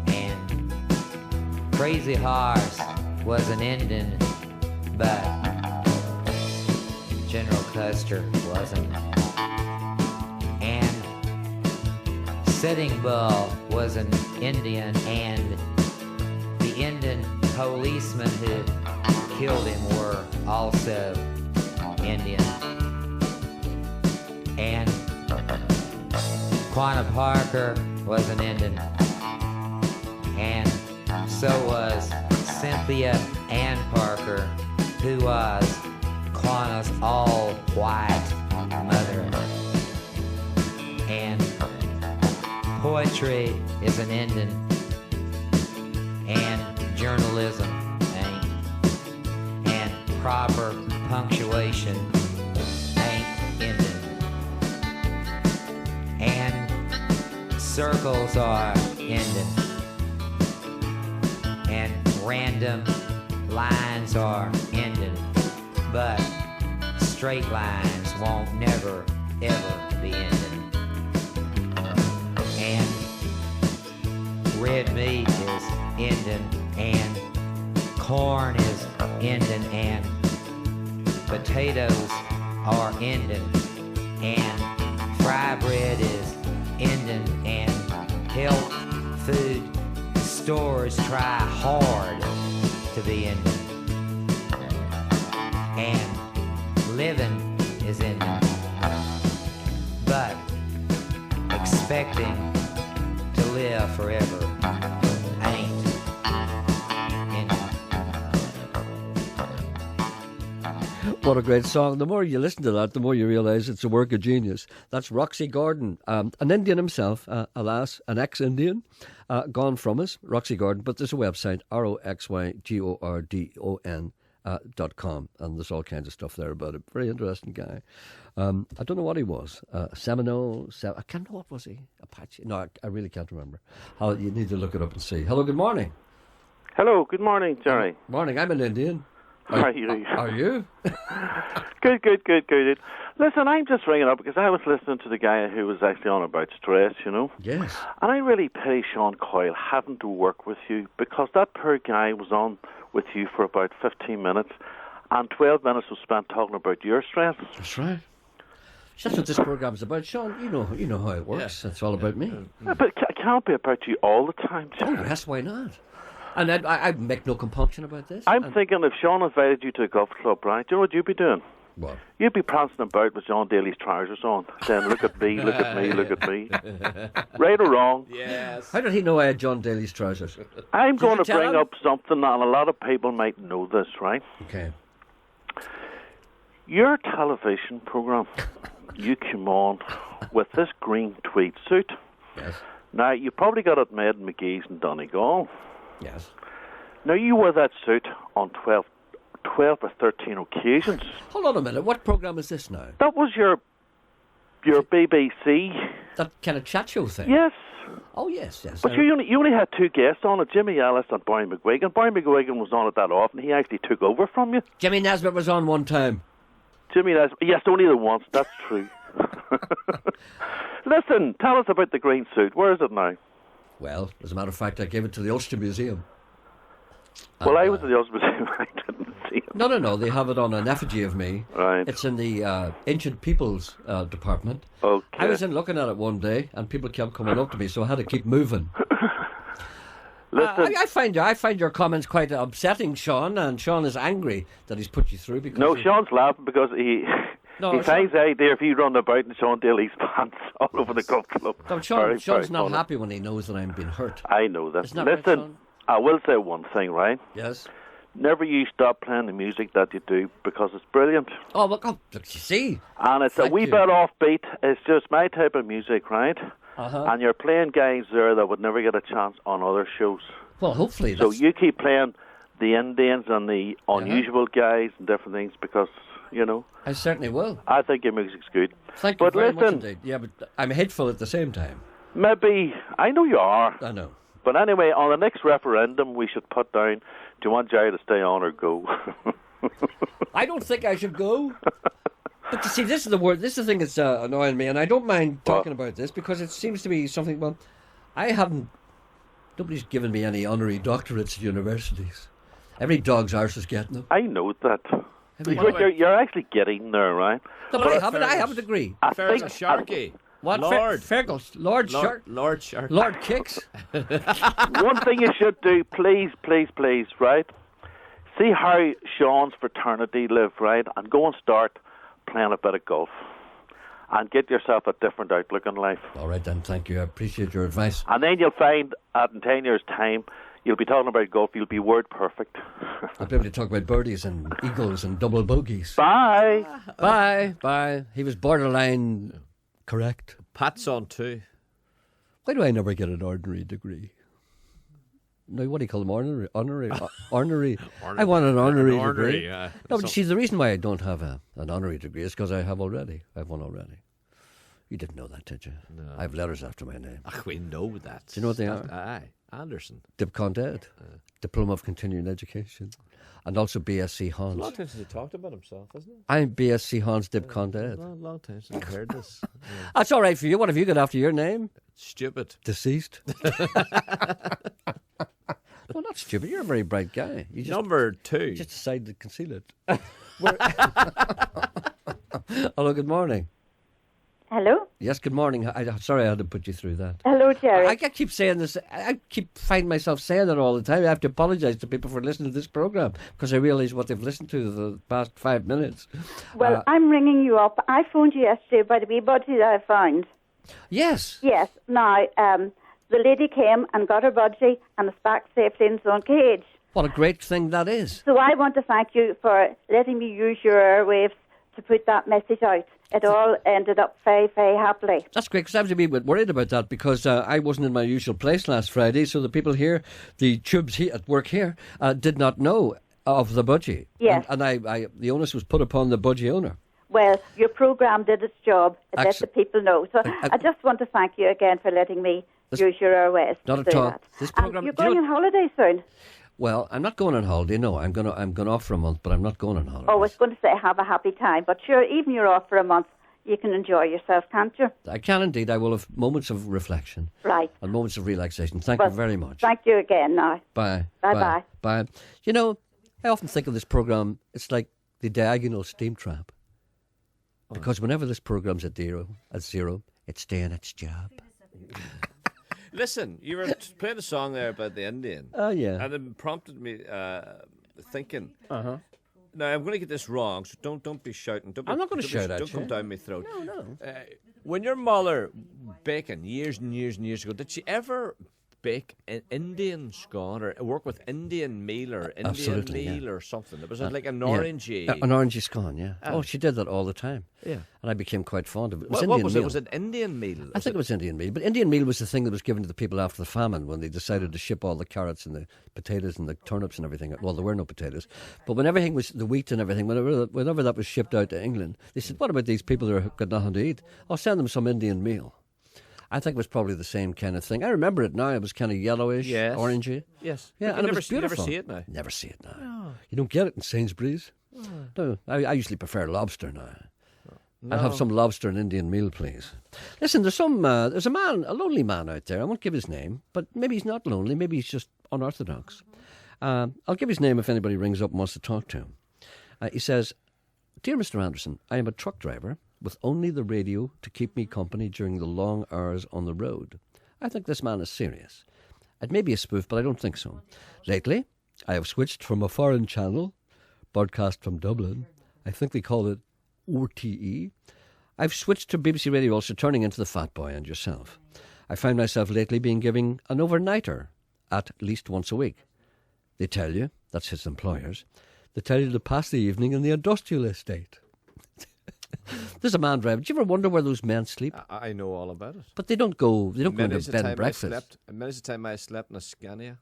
And Crazy Horse was an Indian, but General Custer wasn't. And Sitting Bull was an Indian, and the Indian policemen who killed him were also Indian. And Quanah Parker was an Indian, and so was Cynthia Ann Parker, who was Quanah's all-white mother. And poetry is an Indian, and journalism ain't. And proper punctuation ain't Indian. And circles are Indian. And random lines are Indian. But straight lines won't never, ever be Indian. And red meat is Indian, and corn is Indian, and potatoes are Indian, and fry bread is Indian, and health food stores try hard to be Indian. And living is Indian, but expecting to live forever ain't Indian. What a great song. The more you listen to that, the more you realise it's a work of genius. That's Roxy Gordon, an Indian himself, alas, an ex-Indian, gone from us, Roxy Gordon, but there's a website, RoxyGordon.com, and there's all kinds of stuff there about it. Very interesting guy. I don't know what he was. Seminole, I can't know, what was he? Apache? No, I really can't remember. You need to look it up and see. Hello, good morning. Hello, good morning, Gerry. Morning, I'm an Indian. Are you? Are you? Good. Listen, I'm just ringing up because I was listening to the guy who was actually on about stress, you know. Yes. And I really pity Sean Coyle having to work with you, because that poor guy was on with you for about 15 minutes and 12 minutes was spent talking about your stress. That's right. That's what this program's about, Sean. You know how it works. Yeah. It's all about me. But it can't be about you all the time, Gerry. Oh, yes, why not? And I make no compunction about this. I'm thinking if Sean invited you to a golf club, right, do you know what you'd be doing? What? You'd be prancing about with John Daly's trousers on, saying, look at me, look at me, look at me. Right or wrong? Yes. How did he know I had John Daly's trousers? I'm going to bring up something, and a lot of people might know this, right? Okay. Your television programme, you came on with this green tweed suit. Yes. Now, you probably got it made in McGee's and Donegal. Yes. Now, you wore that suit on 12 or 13 occasions. Hold on a minute. What programme is this now? That was your BBC. That kind of chat show thing? Yes. Oh, yes. But you only had two guests on it, Jimmy Ellis and Barry McGuigan. Barry McGuigan was on it that often. He actually took over from you. Jimmy Nesbitt was on one time. Jimmy Nesbitt, yes, only the once. That's true. Listen, tell us about the green suit. Where is it now? Well, as a matter of fact, I gave it to the Ulster Museum. Well, I was at the Ulster Museum. I didn't see it. No. They have it on an effigy of me. Right. It's in the Ancient Peoples department. Okay. I was in looking at it one day, and people kept coming up to me, so I had to keep moving. Listen, I find your comments quite upsetting, Sean, and Sean is angry that he's put you through because. No, Sean's laughing because he finds out there if you run about in Sean Daly's pants all over the golf club. No, Sean's very not funny. happy when he knows that I'm being hurt. I know that. Isn't that right, Listen, Sean? I will say one thing, right? Yes. Never you stop playing the music that you do because it's brilliant. Oh, look, you see. And it's a wee bit offbeat. It's just my type of music, right? Uh-huh. And you're playing guys there that would never get a chance on other shows. Well, hopefully. So you keep playing the Indians and the unusual guys and different things because, you know. I certainly will. I think your music's good. Thank you but very listen, much indeed. Yeah, but I'm hateful at the same time. Maybe, I know you are. I know. But anyway, on the next referendum, we should put down, do you want Gerry to stay on or go? I don't think I should go. But you see, this is the word. This is the thing that's annoying me, and I don't mind talking about this because it seems to be something. Well, nobody's given me any honorary doctorates at universities. Every dog's arse is getting them. I know that. You're actually getting there, right? No, but I have a degree. Fergus a Sharky. What? Lord. Fergus. Lord Shark. Lord Shark. Lord Kicks. One thing you should do, please, right? See how Sean's fraternity live, right? And go and start playing a bit of golf. And get yourself a different outlook on life. All right, then. Thank you. I appreciate your advice. And then you'll find, in 10 years' time, you'll be talking about golf. You'll be word perfect. I'll be able to talk about birdies and eagles and double bogeys. Bye. Bye. He was borderline correct. Pat's on too. Why do I never get an ordinary degree? No, what do you call them? Honorary? I want an honorary degree. No, but see, the reason why I don't have an honorary degree is because I have one already. You didn't know that, did you? No. I have letters after my name. We know that. Do you know what they are? Aye, Anderson. DibConDed, Diploma of Continuing Education, and also BSc Hans. A long time since he talked about himself, isn't it? I'm BSc Hans DibConDed. A long time since I heard this. That's all right for you. What have you got after your name? Stupid. Deceased. No, not stupid. You're a very bright guy. Number 2. You just decided to conceal it. Hello, good morning. Hello? Yes, good morning. Sorry I had to put you through that. Hello, Gerry. I keep saying this. I keep finding myself saying it all the time. I have to apologise to people for listening to this programme because I realise what they've listened to the past 5 minutes. Well, I'm ringing you up. I phoned you yesterday about a wee budgie that I found. Yes. Yes. Now, the lady came and got her budgie and it's back safely in its own cage. What a great thing that is. So I want to thank you for letting me use your airwaves to put that message out. It all ended up very, very happily. That's great, because I was a wee bit worried about that because I wasn't in my usual place last Friday, so the people here, the tubes at work here, did not know of the budgie. Yes. And the onus was put upon the budgie owner. Well, your programme did its job. It let the people know. So I just want to thank you again for letting me use your airwaves. Not at all. This program, you're going on holiday soon. Well, I'm not going on holiday. No, I'm going off for a month, but I'm not going on holiday. Oh, I was going to say have a happy time, but sure, even you're off for a month, you can enjoy yourself, can't you? I can indeed. I will have moments of reflection, right, and moments of relaxation. Thank you very much. Thank you again. Now, bye. Bye. You know, I often think of this program. It's like the diagonal steam trap, because whenever this program's at zero, it's doing its job. Listen, you were playing a song there about the Indian. Oh, yeah. And it prompted me thinking. Uh-huh. Now, I'm going to get this wrong, so don't be shouting. I'm not going to shout at you. Don't come down my throat. No. When your mother baking years and years and years ago, did she ever bake an Indian scone or work with Indian meal or Indian meal or something? It was like an orangey. An orangey scone, yeah. Oh, she did that all the time. Yeah. And I became quite fond of it. What was it? Was it Indian meal? I think it was Indian meal. But Indian meal was the thing that was given to the people after the famine when they decided to ship all the carrots and the potatoes and the turnips and everything. Well, there were no potatoes. But when everything was, the wheat and everything, whenever that was shipped out to England, they said, what about these people that got nothing to eat? I'll send them some Indian meal. I think it was probably the same kind of thing. I remember it now. It was kind of yellowish, Yes. orangey. Yes. Yeah, But and you it was beautiful. never see it now. Never see it now. No. You don't get it in Sainsbury's. Oh. No, I usually prefer lobster now. No. I'll have some lobster and Indian meal, please. Listen, there's a man, a lonely man out there. I won't give his name, but maybe he's not lonely. Maybe he's just unorthodox. I'll give his name if anybody rings up and wants to talk to him. He says, "Dear Mr. Anderson, I am a truck driver with only the radio to keep me company during the long hours on the road. I think this man is serious. It may be a spoof, but I don't think so. Lately, I have switched from a foreign channel, broadcast from Dublin. I think they call it RTE. I've switched to BBC Radio Ulster, turning into the Fat Boy and yourself. I find myself lately being given an overnighter at least once a week. They tell you," that's his employers, "they tell you to pass the evening in the industrial estate." There's a man driving. Do you ever wonder where those men sleep? I know all about it. But they don't go into Many's the bed time and breakfast. Many's the time I slept in a Scania.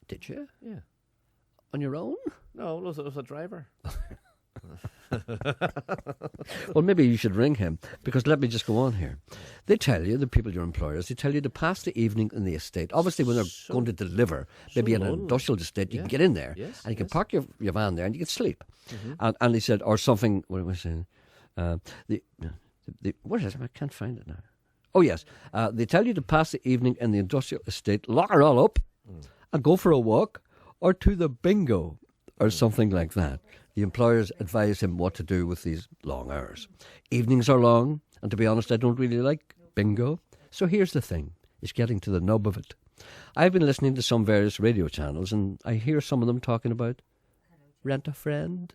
Did you? Yeah. On your own? No, it was a driver. Well, maybe you should ring him, because let me just go on here. They tell you, the people, your employers, they tell you to pass the evening in the estate. Obviously, when they're going to deliver, maybe in an lonely. industrial estate, you can get in there Yes, and you can yes. park your van there and you can sleep. Mhm. And he said, or something, what am I saying? What is it? I can't find it now. Oh, yes. They tell you to pass the evening in the industrial estate, lock it all up, and go for a walk or to the bingo or something like that. The employers advise him what to do with these long hours. Evenings are long, and to be honest, I don't really like bingo. So here's the thing. It's getting to the nub of it. I've been listening to some various radio channels, and I hear some of them talking about rent a friend.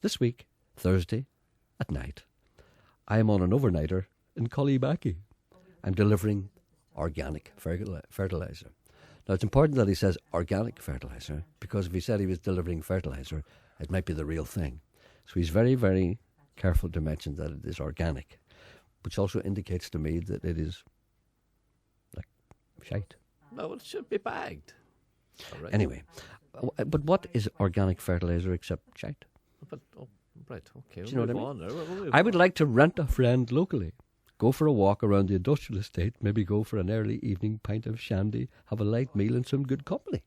This week, Thursday, at night, I am on an overnighter in Cullybackey. I'm delivering organic fertiliser. Now, it's important that he says organic fertiliser, because if he said he was delivering fertiliser, it might be the real thing. So he's very, very careful to mention that it is organic, which also indicates to me that it is like shite. No, it should be bagged. All right. Anyway, but what is organic fertiliser except shite? But, right, okay. Do you know what I mean? On there. We'll move I would on. like to rent a friend locally. Go for a walk around the industrial estate, maybe go for an early evening pint of shandy, have a light meal and some good company.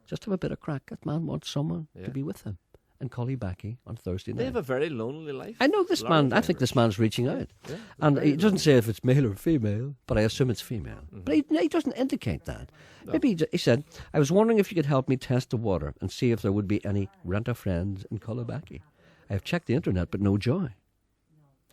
Just have a bit of crack. That man wants someone to be with him. And Cullybackey on Thursday night. They have a very lonely life. I know this man. I think this man's reaching out. Yeah, and very he doesn't say if it's male or female, but I assume it's female. But he doesn't indicate that. No. Maybe he said, "I was wondering if you could help me test the water and see if there would be any rent-a-friends in Cullybackey. I have checked the internet, but no joy."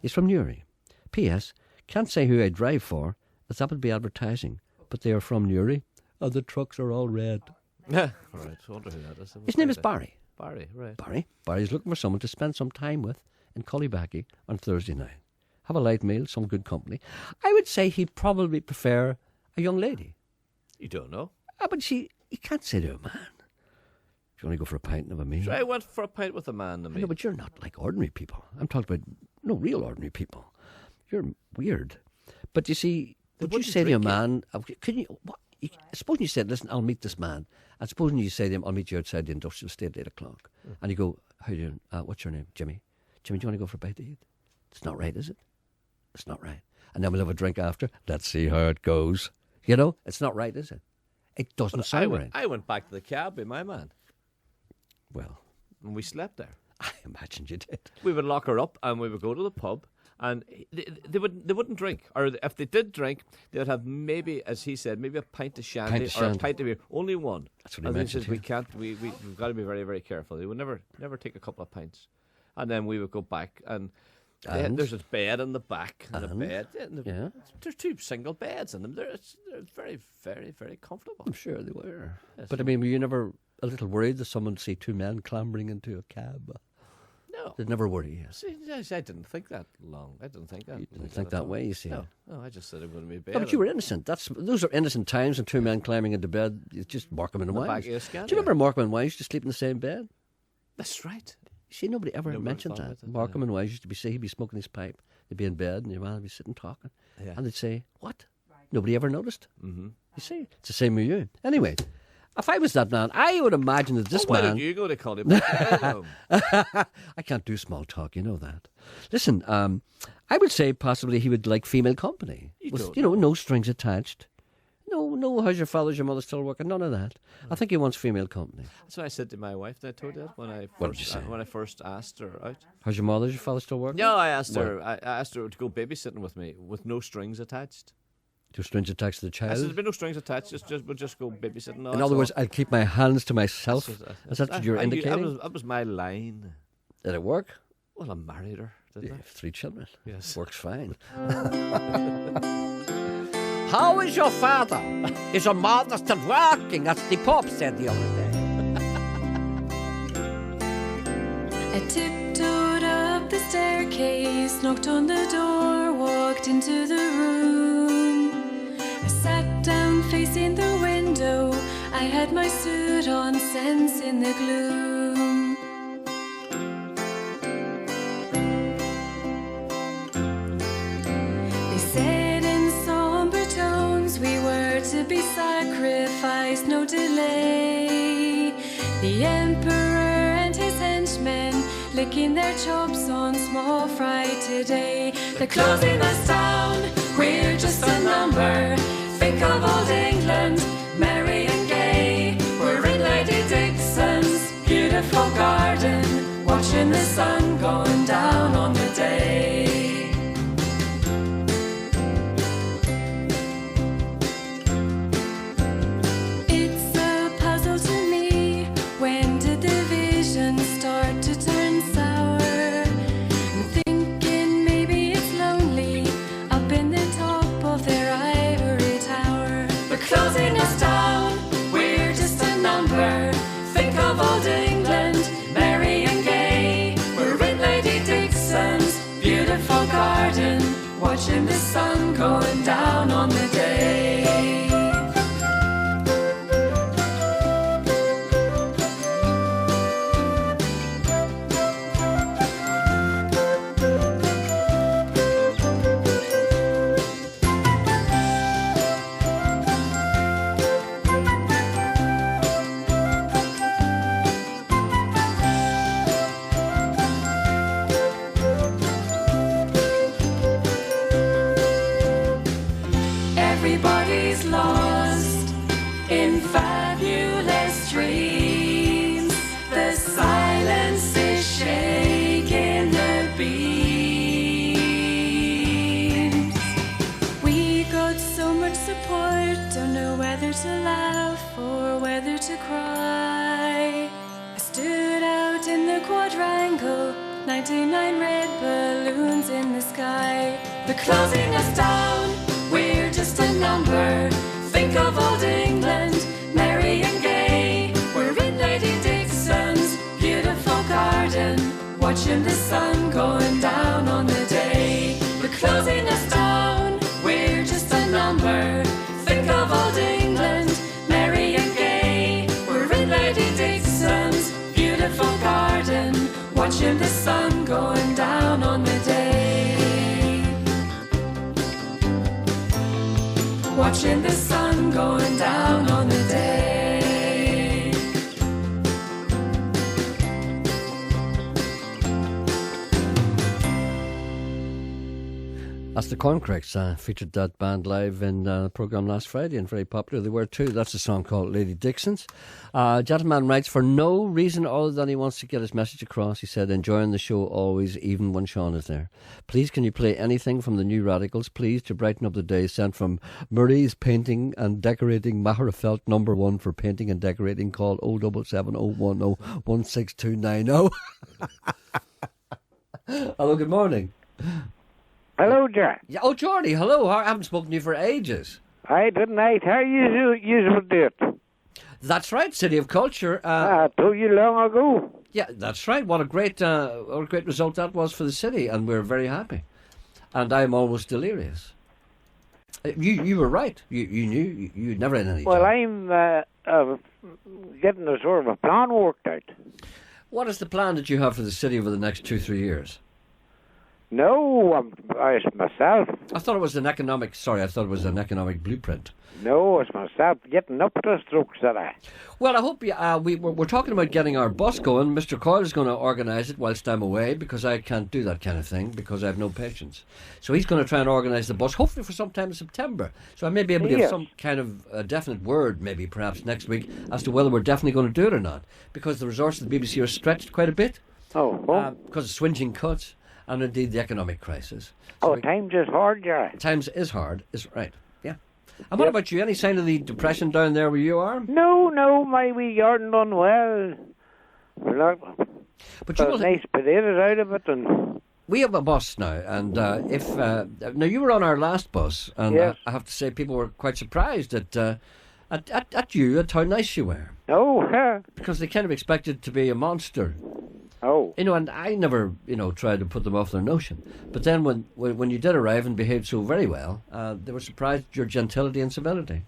He's from Newry. P.S. Can't say who I drive for, as that would be advertising, but they are from Newry, and the trucks are all red. Yeah, all right. I wonder who that is. His name is Barry. Barry, right. Barry's looking for someone to spend some time with in Cullybackey on Thursday night. Have a light meal, some good company. I would say he'd probably prefer a young lady. You don't know. But you can't say to a man, "Do you want to go for a pint and have a meal?" Sure, I went for a pint with a man. I know, but you're not like ordinary people. I'm talking about real ordinary people. You're weird. But you see, would you wouldn't say to a drink it. man, "Can you?" Supposing you said, "Listen, I'll meet this man," and supposing you say to him, "I'll meet you outside the industrial estate at 8 o'clock," and you go, "How you doing? What's your name?" "Jimmy." "Jimmy, do you want to go for a bite to eat?" It's not right, is it? It's not right. And then we'll have a drink after. Let's see how it goes. You know, it's not right, is it? It doesn't But sound right. I went back to the cab with my man. Well, and we slept there. I imagined you did. We would lock her up and we would go to the pub. And they wouldn't drink, or if they did drink, they would have maybe, as he said, maybe a pint of shandy or a pint of beer. Only one. That's what he and he mentioned. says, we can't. We've got to be very, very careful. They would never take a couple of pints, and then we would go back and there's a bed in the back and a bed. Yeah. There's two single beds in them. They're very, very, very comfortable. I'm sure they were. Yes. But I mean, were you never a little worried that someone would see two men clambering into a cab? No. They'd never worry you. See, I didn't think that long. I didn't think that. You didn't think that way, you see. No, I just said I'm going to be bed. No, but you were innocent. Those are innocent times, and two men climbing into bed. It's just Markham and In the Wise. back of a Scania. Do you remember Markham and Wise used to sleep in the same bed? That's right. See, nobody ever Nobody mentioned thought that. about it, Markham and Wise used to he'd be smoking his pipe, they'd be in bed, and your man would be sitting talking. Yeah. And they'd say, "What?" Nobody ever noticed. Mm-hmm. You see, it's the same with you. Anyway, if I was that man, I would imagine that this Why man... don't you go to Cullybackey? I can't do small talk, you know that. Listen, I would say possibly he would like female company. You With, don't you know, no strings attached. No, how's your father, your mother still working? None of that. I think he wants female company. That's what I said to my wife. I told her that What did you say? when I first asked her out. How's your mother, your father still working? No, I asked What? her. I asked her to go babysitting with me with no strings attached. No strings attached to the I child? said, there'll be no strings attached. We'll just go babysitting. No, In that's other words, all. I'll keep my hands to myself. Is that what you're indicating? That was my line. Did it work? Well, I married her, didn't Yeah, I? 3 children. Yes. Works fine. How is your father? Is your mother still working, as the Pope said the other day? I tiptoed up the staircase, knocked on the door, walked into the room. I sat down facing the window. I had my suit on, sense in the gloom. They said in somber tones we were to be sacrificed, no delay. The emperor and his henchmen licking their chops on small fry today. They're closing us down, we're just a number. Think of old England, merry and gay. We're in Lady Dixon's beautiful garden, watching the sun going down on the day. It's a puzzle to me, when did the vision start to turn sour? I'm thinking maybe it's lonely up in the top of their ivory tower. They're closing us down, we're just a number. Think of old England, merry and gay. We're in Lady Dixon's beautiful garden, watching the sun going down on the day. Everybody's lost in fabulous dreams. The silence is shaking the beams. We got so much support, don't know whether to laugh or whether to cry. I stood out in the quadrangle, 99 red balloons in the sky. They're closing us down, we're just a number. Think of old England, merry and gay. We're in Lady Dixon's beautiful garden, watching the sun going down on the day. They're closing us down, we're just a number. Think of old England, merry and gay. We're in Lady Dixon's beautiful garden, watching the sun going down on the day. Watching the sun going down on the day. That's the Corncrakes. Featured that band live in the programme last Friday, and very popular they were too. That's a song called Lady Dixon's. Gentleman writes, for no reason other than he wants to get his message across. He said, enjoying the show always, even when Sean is there. Please, can you play anything from the New Radicals, please, to brighten up the day? Sent from Murray's Painting and Decorating, Maharafelt #1 for painting and decorating. Call 07701016290. Hello, good morning. Hello, Jack. Yeah, oh, Jordy, hello. I haven't spoken to you for ages. I didn't night. How you would do it? That's right, City of Culture. I told you long ago. Yeah, that's right. What a great result that was for the city, and we're very happy. And I'm almost delirious. You were right. You knew you never had any. Well, job. I'm getting a sort of a plan worked out. What is the plan that you have for the city over the next 2-3 years? No, it's myself. I thought it was an economic. Sorry, I thought it was an economic blueprint. No, it's myself. Getting up to strokes, said I. Well, I hope we're talking about getting our bus going. Mr. Coyle's going to organise it whilst I'm away because I can't do that kind of thing because I have no patience. So he's going to try and organise the bus, hopefully for sometime in September. So I may be able to give some kind of definite word, maybe perhaps next week, as to whether we're definitely going to do it or not. Because the resources of the BBC are stretched quite a bit. Because of swinging cuts and indeed the economic crisis. So times is hard, Gerry. Times is hard, is right. Yeah. And what about you? Any sign of the depression down there where you are? No, my wee garden done well. But you nice potatoes out of it, and we have a bus now, and now you were on our last bus, and yes. I have to say people were quite surprised at how nice you were. Oh, because they kind of expected to be a monster. Oh. And I never, tried to put them off their notion. But then when you did arrive and behaved so very well, they were surprised at your gentility and civility.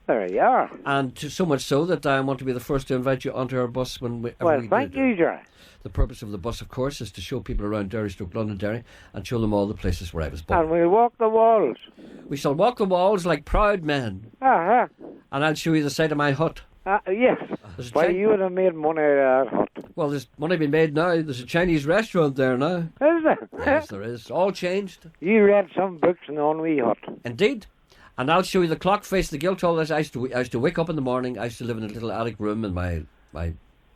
There you are. And so much so that I want to be the first to invite you onto our bus when we. Well, thank you, Gerry. The purpose of the bus, of course, is to show people around Derry, Londonderry, and show them all the places where I was born. And we'll walk the walls. We shall walk the walls like proud men. Uh-huh. And I'll show you the side of my hut. Yes. Why, you would have made money out of that hut. Well, there's money being made now. There's a Chinese restaurant there now. Is there? Yes, there is. All changed. You read some books in on wee hut. Indeed. And I'll show you the clock face, the Guildhall. I used to wake up in the morning. I used to live in a little attic room in my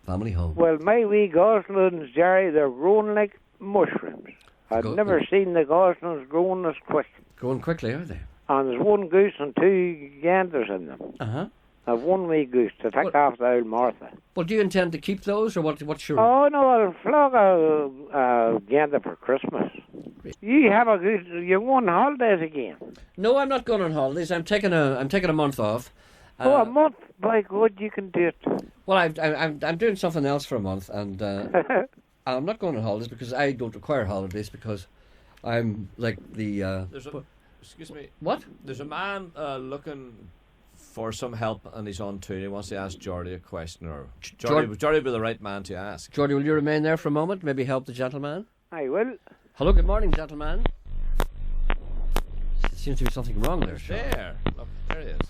family home. Well, my wee goslings, Gerry, they're growing like mushrooms. I've never seen the goslings growing as quick. Growing quickly, are they? And there's one goose and two ganders in them. Uh-huh. I've one wee goose to take after old Martha. Well, do you intend to keep those, or what's your... Oh, no, I'll flog a gander for Christmas. You have a goose... You're going on holidays again. No, I'm not going on holidays. I'm taking a month off. A month? By God, you can do it. Well, I'm doing something else for a month, and I'm not going on holidays because I don't require holidays because I'm like the... excuse me. What? There's a man looking for some help, and he's on tune. He wants to ask Geordie a question, or Geordie would be the right man to ask. Geordie, will you remain there for a moment? Maybe help the gentleman? I will. Hello, good morning, gentleman. Seems to be something wrong there, Sean. There. Look, there he is.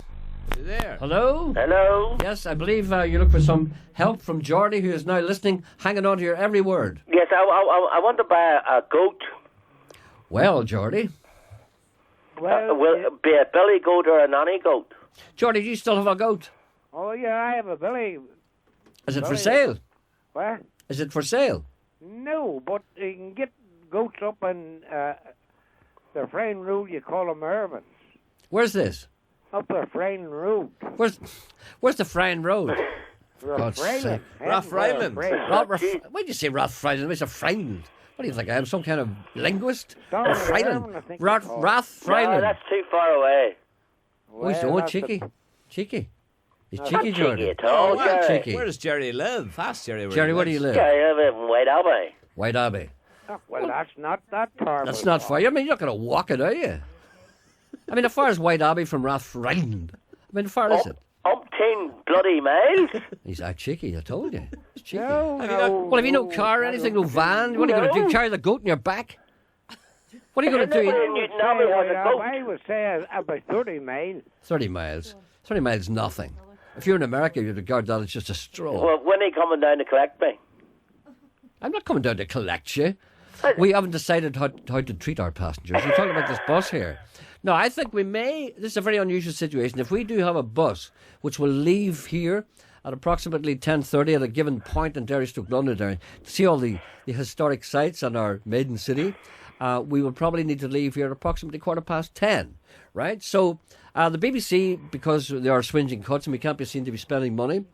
Is he there? Hello? Hello? Yes, I believe you look for some help from Geordie, who is now listening, hanging on to your every word. Yes, I want to buy a goat. Well, Geordie. Will it be a billy goat or a nanny goat? Geordie, do you still have a goat? Oh, yeah, I have a billy. Is it for sale? What? Is it for sale? No, but you can get goats up in the Frayne Road, you call them Irvins. Where's this? Up the Frayne Road. Where's the Frayne Road? God's sake. Rathfriland. Why do you say Rathfriland? It's a Friend. What do you think? I am some kind of linguist? Rathfriland. No, that's too far away. Well, cheeky. Cheeky. He's cheeky, not Geordie. cheeky at all, Gerry. Where does Jerry live? Ask Jerry where Jerry, he where do you live? Gerry, I live in White Abbey. White Abbey. Oh, well, that's not that far. That's not far. I mean, you're not going to walk it, are you? I mean, how far is White Abbey from Rathfriland? I mean, how far is it? Umpteen bloody miles. He's cheeky, I told you. He's cheeky. No, well, have you no car or anything, no van? What are you going to do, carry the goat in your back? What are you going to do? I would say about 30 miles. 30 miles. 30 miles, nothing. If you're in America, you'd regard that as just a stroll. Well, when are you coming down to collect me? I'm not coming down to collect you. We haven't decided how to treat our passengers. We're talking about this bus here. No, I think we may. This is a very unusual situation. If we do have a bus which will leave here at approximately 10:30 at a given point in Derry, Londonderry, to see all the historic sites and our maiden city, we will probably need to leave here at approximately 10:15, right? So the BBC, because they are swinging cuts and we can't be seen to be spending money,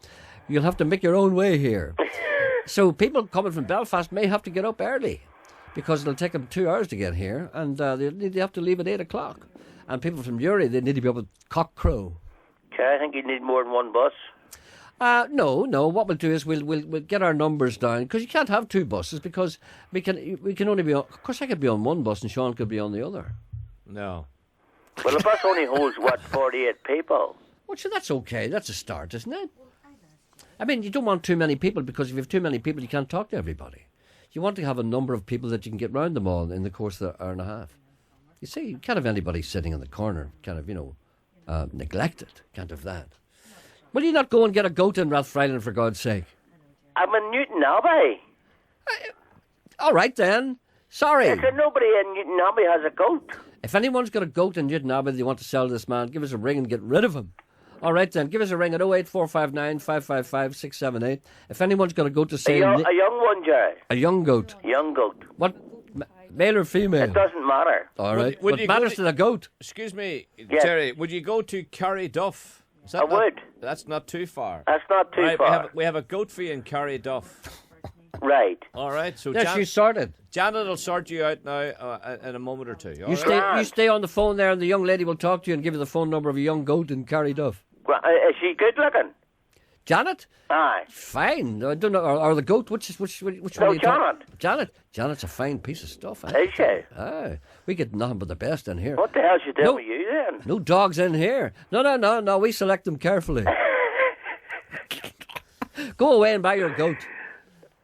you'll have to make your own way here. So people coming from Belfast may have to get up early because it'll take them 2 hours to get here, and they have to leave at 8 o'clock. And people from Gerry, they need to be up at cock crow. Okay, I think you need more than one bus. No. What we'll do is we'll get our numbers down, because you can't have two buses, because we can only be on. Of course, I could be on one bus and Sean could be on the other. No. Well, the bus only holds 48 people. Well, sure, that's okay. That's a start, isn't it? I mean, you don't want too many people, because if you have too many people, you can't talk to everybody. you want to have a number of people that you can get round them all in the course of the hour and a half. You see, you can't have anybody sitting in the corner, kind of, neglected. Can't have that. Will you not go and get a goat in Rathfriland, for God's sake? I'm in Newton Abbey. All right, then. Sorry. Is there nobody in Newton Abbey has a goat? If anyone's got a goat in Newton Abbey that you want to sell to this man, give us a ring and get rid of him. All right, then. Give us a ring at 08459 555 678. If anyone's got a goat to sell... A young one, Gerry. A young goat. Young goat. What? Male or female? It doesn't matter. All right. Would What you matters to the goat? Excuse me, Yes. Gerry, would you go to Carryduff? Is that I would. That's not too far. That's not too far. We have a goat for you in Carryduff. Right. All right. So Yes, you sorted. Janet will sort you out now in a moment or two. All You right? you stay on the phone there, and the young lady will talk to you and give you the phone number of a young goat in Carryduff. Is she good looking? Janet? Aye. Fine. I don't know. Or the goat? Which No, one are you Janet. Janet. Janet's a fine piece of stuff. Is she? Aye. We get nothing but the best in here. What the hell she doing with you then? No dogs in here. No. We select them carefully. Go away and buy your goat.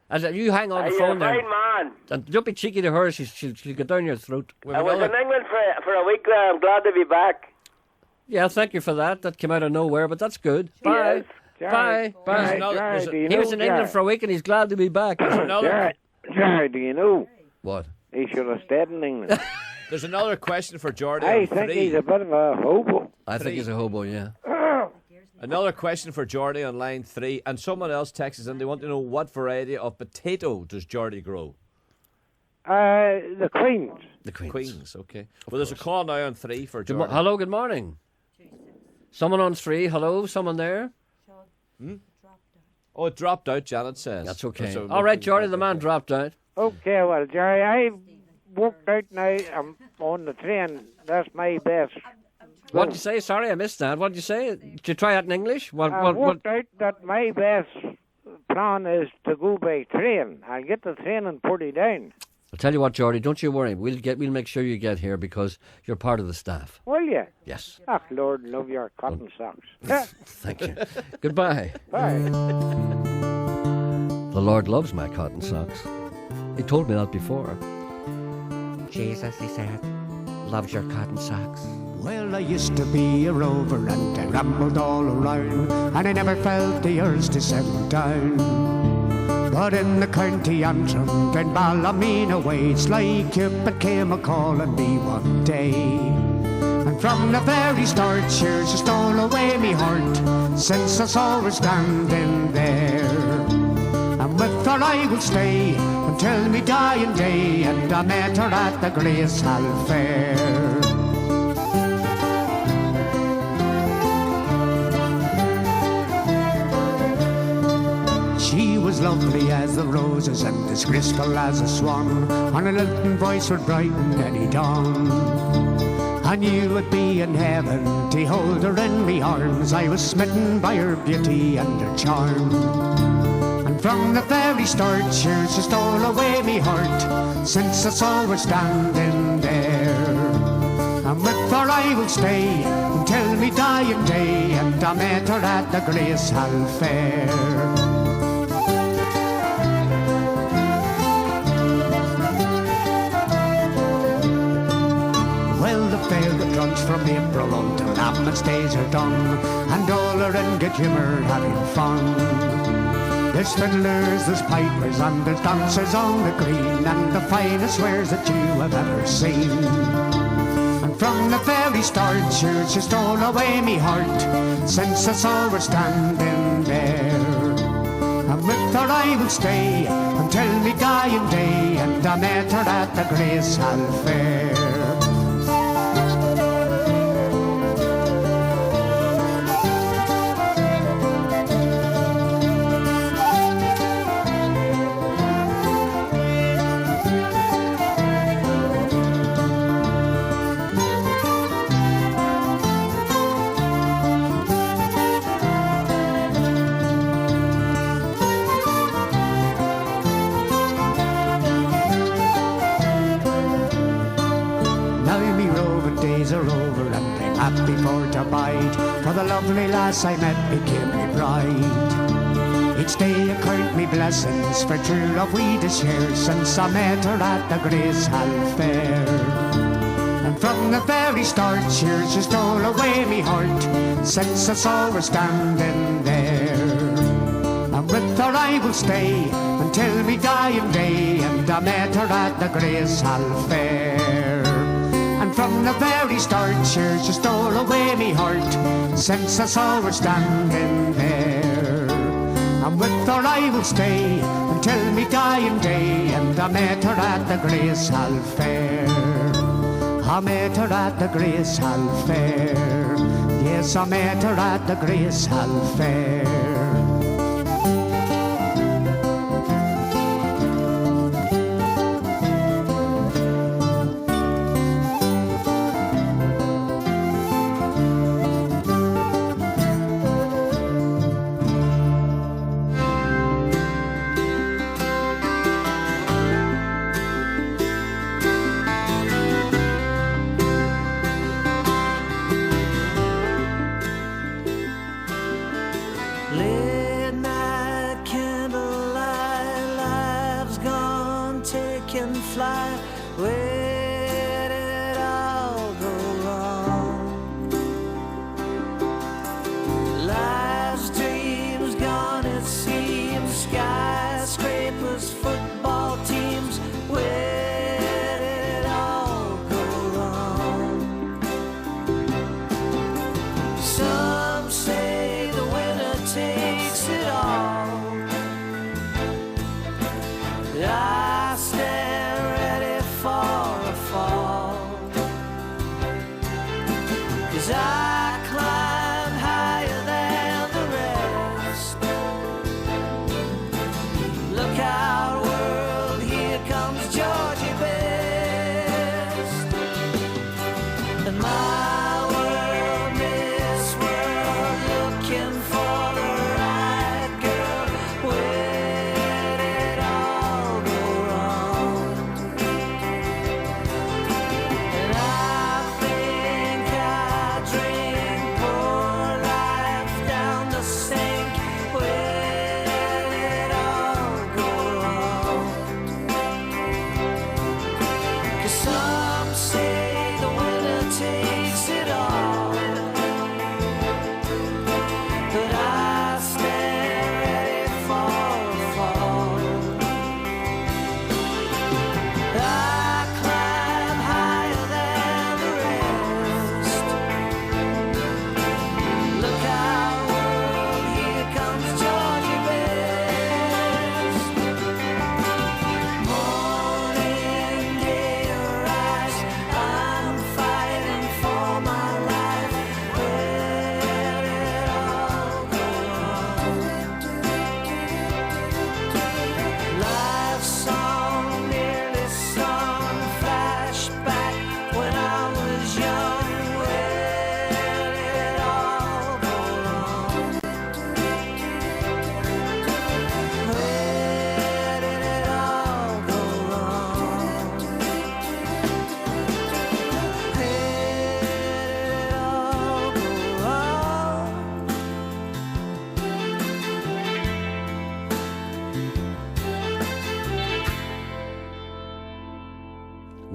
As you hang on the You're phone a there. fine man. And don't be cheeky to her. She'll get down your throat. I was in England for a week there. I'm glad to be back. Yeah, thank you for that. That came out of nowhere, but that's good. Bye. Yes. Bye. He was in England for a week and he's glad to be back. Gerry, do you know? What? He should have stayed in England. There's another question for Jordy. I on think 3. he's a bit of a hobo. I think he's a hobo, yeah. Another question for Jordy on line 3, and someone else texts in. They want to know what variety of potato does Jordy grow? The Queens. The Queens. Queens, okay. Well, there's a call now on 3 for Jordy. Hello, good morning. Someone on 3. Hello, someone there? Oh, it dropped out, Janet says. That's okay. All right, Jordy, the man dropped out. Okay, well, Gerry, I worked out now. I'm on the train. That's my best. What did you say? Sorry, I missed that. What did you say? Did you try that in English? I worked out that my best plan is to go by train. I'll get the train and put it down. I'll tell you what, Jordy, don't you worry. We'll make sure you get here because you're part of the staff. Will you? Yes. Oh, Lord, love your cotton socks. Thank you. Goodbye. Bye. The Lord loves my cotton socks. He told me that before. Jesus, he said, loves your cotton socks. Well, I used to be a rover and I rambled all around, and I never felt the urge to settle down. But in the county antrim, down Ballymena way, it's like Cupid came a-calling me one day. And from the very start, she stole away me heart, since I saw her standing there. And with her I will stay until me dying day, and I met her at the Grace Hall Fair. She was lovely as the roses and as graceful as a swan, and her lilting voice would brighten any dawn. I knew I'd be in heaven to hold her in me arms. I was smitten by her beauty and her charm. And from the very start, she stole away me heart, since I saw her standing there. And with her I will stay until me dying day, and I met her at the Grace Hall Fair. Well, the fair that runs from April until Lammas days are done, and all are in good humour having fun. There's fiddlers, there's pipers, and there's dancers on the green, and the finest wares that you have ever seen. And from the very start, she stole away me heart, since I saw her standing there. And with her I will stay until me dying day, and I met her at the Grace Hall Fair. Happy for to bide, for the lovely lass I met became me bride. Each day I count me blessings for true love we to share since I met her at the Grace Hall Fair. And from the very start, she stole away me heart since I saw her standing there. And with her I will stay until me dying day, and I met her at the Grace Hall Fair. And from the very start, she stole away me heart since I saw her standing there. And with her I will stay until me dying day, and I met her at the Grace Hall Fair. I met her at the Grace Hall Fair. Yes, I met her at the Grace Hall Fair.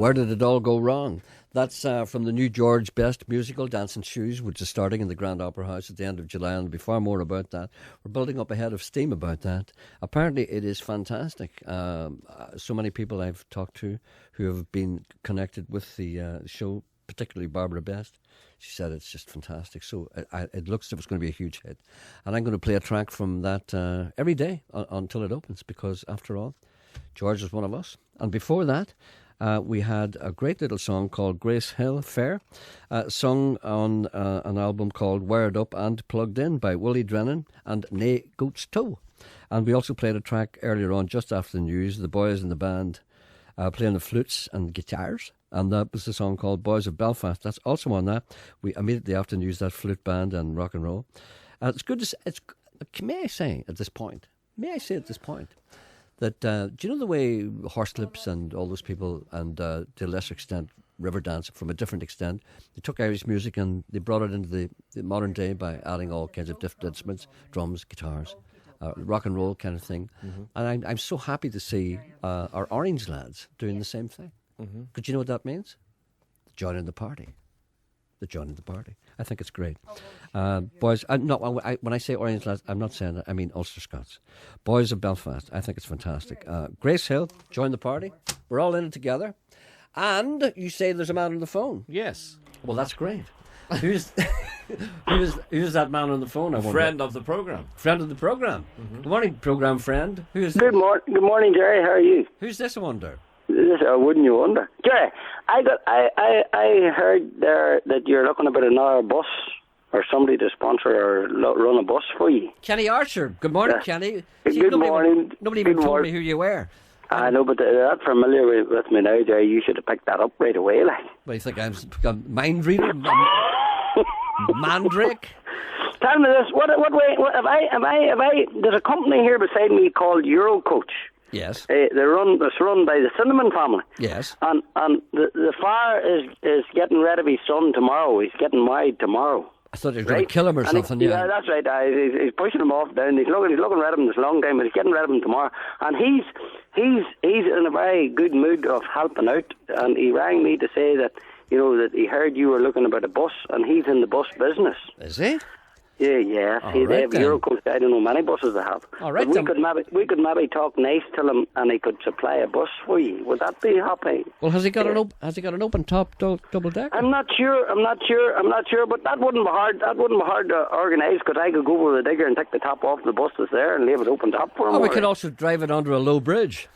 Where Did It All Go Wrong? That's from the new George Best musical, Dancing Shoes, which is starting in the Grand Opera House at the end of July, and there'll be far more about that. We're building up a head of steam about that. Apparently it is fantastic. So many people I've talked to who have been connected with the show, particularly Barbara Best, she said it's just fantastic. So it looks as if it's going to be a huge hit. And I'm going to play a track from that every day until it opens, because after all, George is one of us. And before that, we had a great little song called Grace Hill Fair, sung on an album called Wired Up and Plugged In by Willie Drennan and Nae Goat's Toe. And we also played a track earlier on, just after the news, the boys in the band playing the flutes and guitars. And that was the song called Boys of Belfast. That's also on that. We immediately after news, that flute band and rock and roll. It's good to say, may I say at this point, that, do you know the way Horselips and all those people, and to a lesser extent Riverdance from a different extent, they took Irish music and they brought it into the modern day by adding all kinds of different instruments, drums, guitars, rock and roll kind of thing. And I'm so happy to see our Orange lads doing the same thing. Because you know what that means? Joining the party. The joining the party. I think it's great. Boys, when I say Orange lads, I'm not saying that. I mean Ulster Scots. Boys of Belfast, I think it's fantastic. Grace Hill, join the party. We're all in it together. And you say there's a man on the phone. Yes. Well, that's great. Who's that man on the phone? I wonder. Friend of the programme. Friend of the programme. Good morning, programme friend. Who's Good morning, Gerry. How are you? Who's this, I wonder? Wouldn't you wonder, Gerry? I heard there that you're looking about another bus or somebody to sponsor or run a bus for you. Kenny Archer. Good morning, Kenny. Good morning. Nobody even told me who you were. I know, but they're not familiar with me now, Gerry. You should have picked that up right away, like. What do you think? I'm mind reader, mandrake. Tell me this: what way? Have I? There's a company here beside me called Eurocoach. Yes. It's run by the Cinnamon family. Yes. And the father is getting rid of his son tomorrow. He's getting married tomorrow. I thought he was going to kill him or something. Yeah, that's right. He's pushing him off down. He's looking rid of him this long time, but he's getting rid of him tomorrow. And he's in a very good mood of helping out. And he rang me to say that that he heard you were looking about a bus, and he's in the bus business. Is he? Yeah. See, they have Eurocoach. I don't know many buses they have. All right. But we could maybe talk nice to him, and he could supply a bus for you. Would that be happy? Well, has he got an open top double decker? I'm not sure. But that wouldn't be hard. That wouldn't be hard to organise, because I could go over the digger and take the top off the bus that's there and leave it open top for him. Oh, we could also drive it under a low bridge.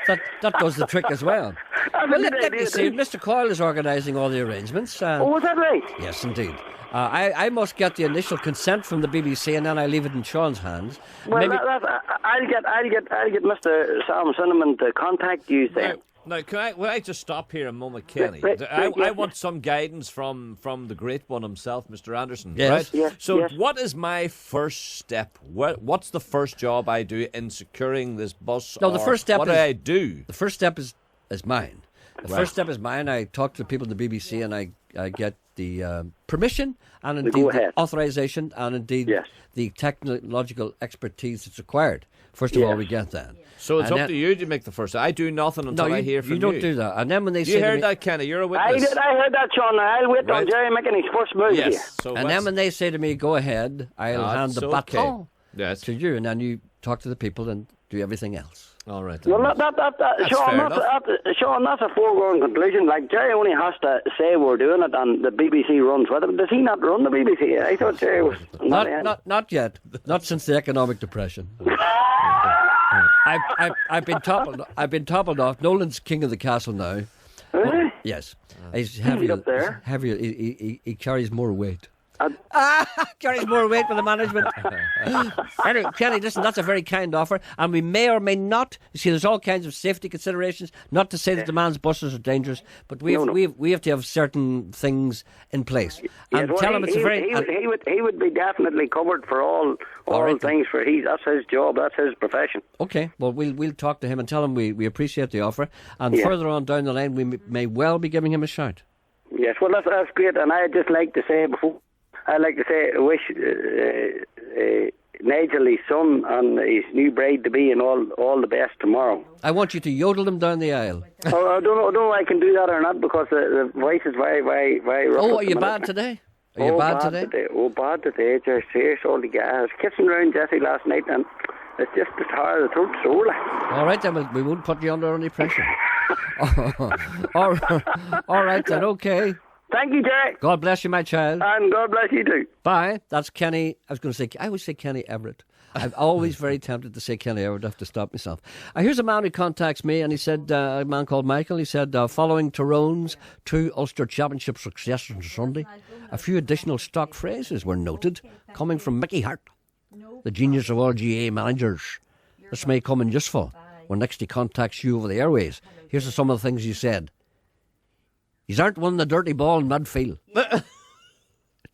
That does the trick as well. Well, let me see. Mr. Coyle is organising all the arrangements. Oh, is that right? Yes, indeed. I must get the initial consent from the BBC, and then I leave it in Sean's hands. Well, I'll get Mr. Sam Cinnamon to contact you then. Now, will I just stop here a moment, Kenny? I want some guidance from the great one himself, Mr. Anderson. Yes. Right? Yes. So, yes. What is my first step? What's the first job I do in securing this bus? No, the first step. What do I do? The first step is mine. The first step is mine. I talk to the people in the BBC, and I get the permission and indeed the authorisation and indeed the technological expertise that's required. First of all, we get that. So it's up to you to make the first. I do nothing until I hear from you. You don't do that. And then when they say you heard that, Kenny, you're a witness. I heard that, Sean. I'll wait on Gerry making his first move here. So and then when they say to me, go ahead, I'll hand the baton to you, and then you talk to the people and do everything else. All right. Well, Sean, that's a foregone conclusion. Like, Gerry only has to say we're doing it, and the BBC runs with it. Does he not run the BBC? I thought Gerry was not yet. Not since the economic depression. I've been toppled off. Nolan's king of the castle now. Really? Yes. He's heavy up there. Heavier. He carries more weight. Carries more weight for the management. Anyway, Kenny, listen, that's a very kind offer, and we may or may not. You see, there's all kinds of safety considerations. Not to say that the man's buses are dangerous, but we have to have certain things in place. And tell him it's a very. He would be definitely covered for all things. That's his job. That's his profession. Okay, well we'll talk to him and tell him we appreciate the offer, and further on down the line we may well be giving him a shout. Yes, well that's great, and I'd just like to say wish Nigel, his son, and his new bride to be, and all the best tomorrow. I want you to yodel them down the aisle. I don't know if I can do that or not, because the voice is very, very, very rough. Oh, are you bad today? Are you bad today? Bad today. Just serious, all the gas. I was kissing around Jesse last night, and it's just as hard as the throat sore. All right, then we won't put you under any pressure. All right then, okay. Thank you, Gerry. God bless you, my child. And God bless you too. Bye. That's Kenny. I always say Kenny Everett. I'm always very tempted to say Kenny Everett. I have to stop myself. Here's a man who contacts me, and he said, a man called Michael, he said, following Tyrone's 2 Ulster Championship successes on Sunday, a few additional stock phrases were noted, coming from Mickey Hart, the genius of all GA managers. This may come in useful when next he contacts you over the airways. Here's some of the things you said. Yous aren't winning the dirty ball in midfield.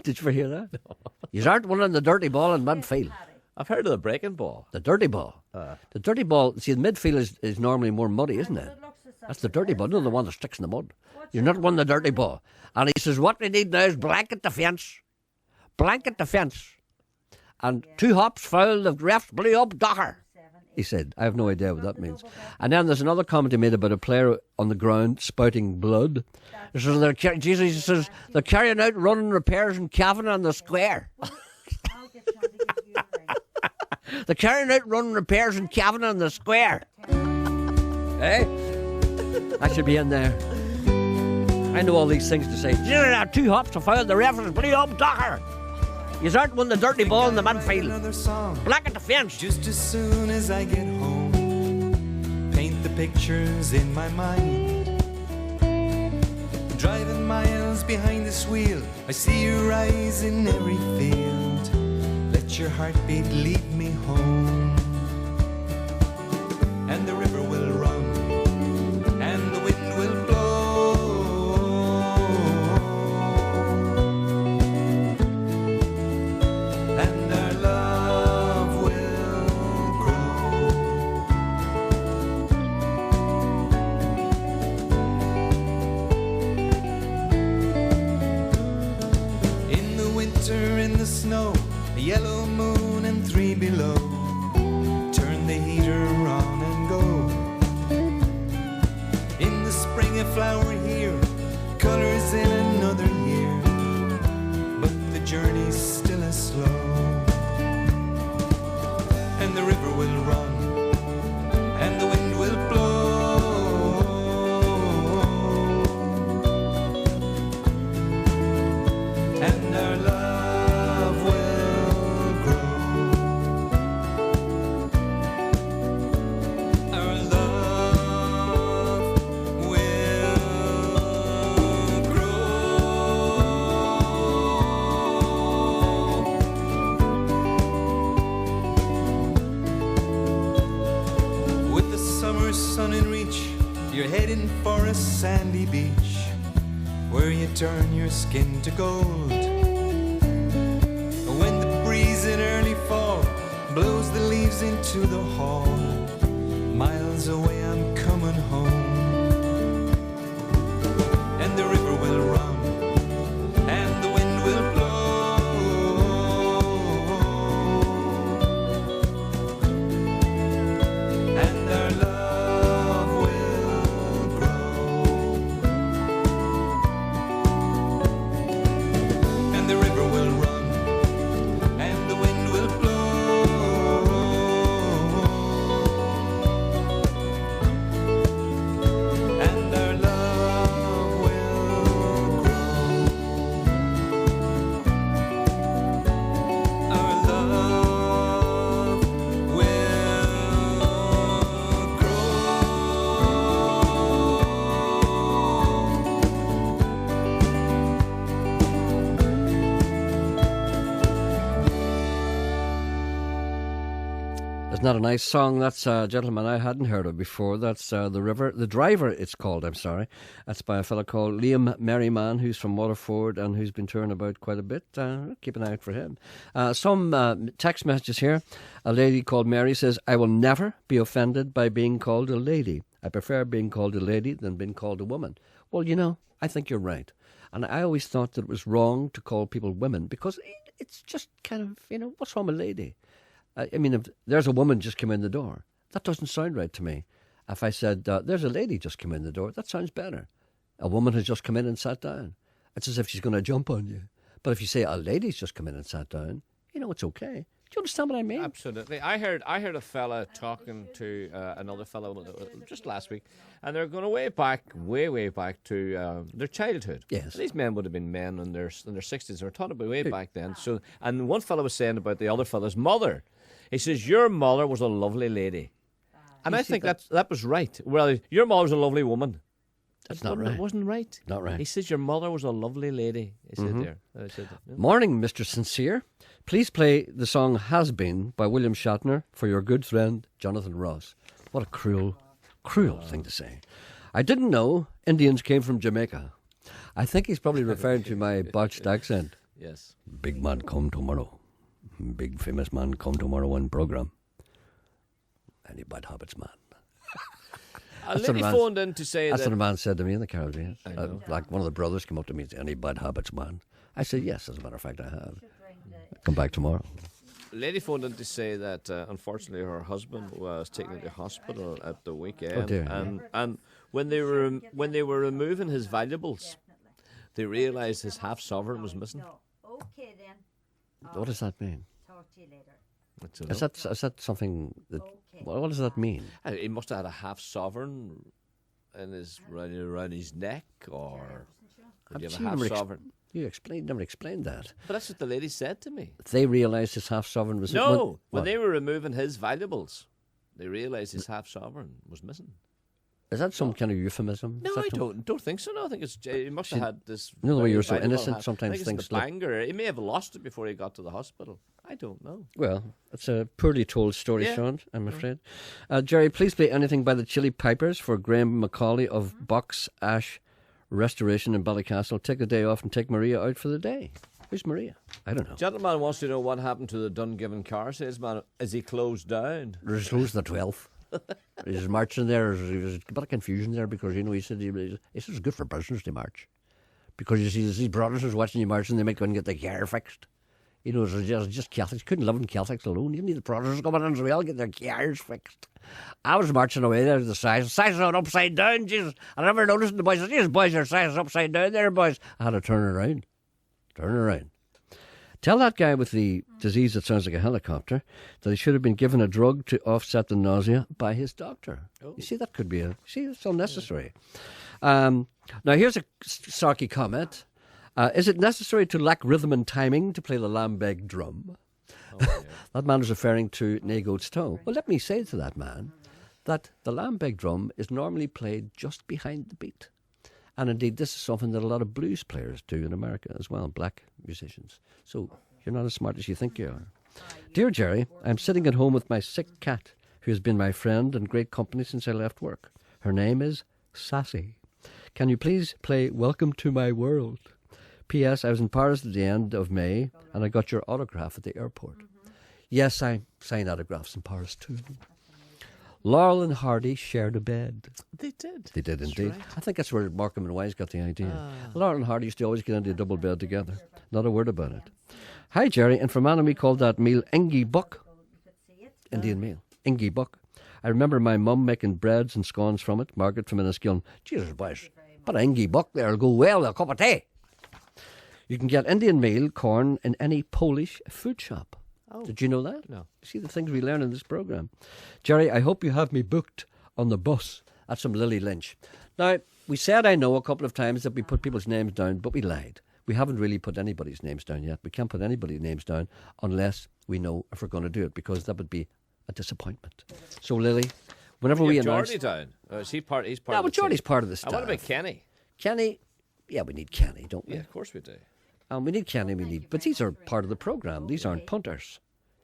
Did you ever hear that? No. Yous aren't winning the dirty ball in midfield. I've heard of the breaking ball. The dirty ball. The dirty ball, see, the midfield is normally more muddy, isn't it? That's the dirty ball, not the one that sticks in the mud. You're not winning the dirty ball. And he says, what we need now is blanket defence. Blanket defence. and 2 hops foul the ref's blew up docker. He said, I have no idea what that means. And then there's another comment he made about a player on the ground spouting blood. He says, he says, they're carrying out running repairs in Cavan on the square. They're carrying out running repairs in Cavan on the square. Hey? I should be in there. I know all these things to say. 2 hops to foul the reference blew up docker. You aren't won the dirty ball in the midfield. Black at the fence. Just as soon as I get home, paint the pictures in my mind. Driving miles behind this wheel, I see you rise in every field. Let your heartbeat lead me home. And the river will run, and the wind will blow. In the snow, a yellow moon and 3 below. Turn the heater on and go. In the spring a flower here, colors in another year, but the journey's still as slow. And the river will run, and the wind will blow. And our love will grow. Our love will grow. With the summer sun in reach, you're heading for a sandy beach where you turn your skin to gold. When the breeze in early fall blows the leaves into the hall, miles away I'm coming home. And the river will run, and the wind will blow. And our love will grow. And the river will run, and the wind will blow. And our love will grow. Our love will Isn't that a nice song? That's a gentleman I hadn't heard of before. That's The Driver, it's called, I'm sorry. That's by a fellow called Liam Merriman, who's from Waterford and who's been touring about quite a bit. Keep an eye out for him. Some text messages here. A lady called Mary says, I will never be offended by being called a lady. I prefer being called a lady than being called a woman. Well, you know, I think you're right. And I always thought that it was wrong to call people women because it's just kind of, you know, what's wrong with lady? I mean, if there's a woman just come in the door, that doesn't sound right to me. If I said, there's a lady just come in the door, that sounds better. A woman has just come in and sat down. It's as if she's going to jump on you. But if you say a lady's just come in and sat down, you know, it's okay. Do you understand what I mean? Absolutely. I heard a fella talking to another fellow just last week, and they're going way back to their childhood. Yes. These men would have been men in their 60s. They were taught about way back then. So, and one fellow was saying about the other fellow's mother. He says, your mother was a lovely lady. And I think that was right. Well, your mother was a lovely woman. That's not right. It wasn't right. Not right. He says, your mother was a lovely lady. He said there. I said, yeah. Morning, Mr. Sincere. Please play the song Has Been by William Shatner for your good friend, Jonathan Ross. What a cruel thing to say. I didn't know Indians came from Jamaica. I think he's probably referring to my botched accent. Yes. Big man come tomorrow. Big famous man come tomorrow on program. Any bad habits, man. A lady phoned in to say that's that... what a man said to me in the Caribbean. I know. Like one of the brothers came up to me and said, any bad habits, man? I said, yes, as a matter of fact, I have. Come back tomorrow. lady phoned in to say that unfortunately her husband was taken to hospital at the weekend, Oh dear, and when they were removing his valuables, they realised his half sovereign was missing. Okay then. What does that mean? Talk to you later. Is that something that? What does that mean? He must have had a half sovereign in his around his neck, or would you have a half sovereign? You never explained that. But that's what the lady said to me. They realised his half sovereign was No, when what? they were removing his valuables, they realised his half sovereign was missing. Is that some kind of euphemism? No, Is that I don't think so. No, I think he must have had this. You know the way you're so valuable innocent. half- Sometimes I think things it's the slip. banger. He may have lost it before he got to the hospital. I don't know. Well, it's a poorly told story, Yeah. Sean, I'm afraid. Gerry, please play anything by the Chili Pipers for Graham Macaulay of Box Ash Restoration in Ballycastle. Take the day off and take Maria out for the day. Who's Maria? I don't know. Gentleman wants to know what happened to the Dungiven car salesman. Is he closed down? There's close the 12th. He's marching there. There's a bit of confusion there because, he said it's good for business to march. Because you see, these brothers is watching you march and they might go and get the car fixed. It's just Catholics. Couldn't live in Catholics alone. You need the brothers coming in as well, get their cars fixed. I was marching away there to the size. The size is upside down, Jesus. I never noticed the boys. I said, "These boys, your size is upside down there, boys." I had to turn around. Tell that guy with the disease that sounds like a helicopter that he should have been given a drug to offset the nausea by his doctor. Oh. You see, that could be it's unnecessary. Now, here's a sarky comment. Is it necessary to lack rhythm and timing to play the lambeg drum? That man is referring to Nagoat's Toe. Well, let me say to that man that the lambeg drum is normally played just behind the beat. And indeed, this is something that a lot of blues players do in America as well, black musicians. So you're not as smart as you think you are. Dear Gerry, I'm sitting at home with my sick cat, who has been my friend and great company since I left work. Her name is Sassy. Can you please play Welcome to My World? P.S. I was in Paris at the end of May, and I got your autograph at the airport. Yes, I sign autographs in Paris too. Laurel and Hardy shared a bed. They did. They did indeed. right. I think that's where Markham and Wise got the idea. Laurel and Hardy used to always get into a double bed together. Not a word about it. Hi, Gerry. And for man, we called that meal Ingy Buck. Indian meal. Ingy Buck. I remember my mum making breads and scones from it. Margaret from Enniskillen. Jesus, boys. But Ingy Buck there'll go well with a cup of tea. You can get Indian meal corn in any Polish food shop. Oh. Did you know that? No. See the things we learn in this programme. Gerry, I hope you have me booked on the bus. That's from Lily Lynch. Now, we said I know a couple of times that we put people's names down, but we lied. We haven't really put anybody's names down yet. We can't put anybody's names down unless we know if we're going to do it, because that would be a disappointment. So, Lily, whenever we announce... Geordie down. Is he part? He's part. Yeah, of well, the team. Geordie's part of the staff. And what about Kenny? Kenny, yeah, we need Kenny, don't we? Yeah, of course we do. We need Kenny, but these are part of the programme. These aren't punters.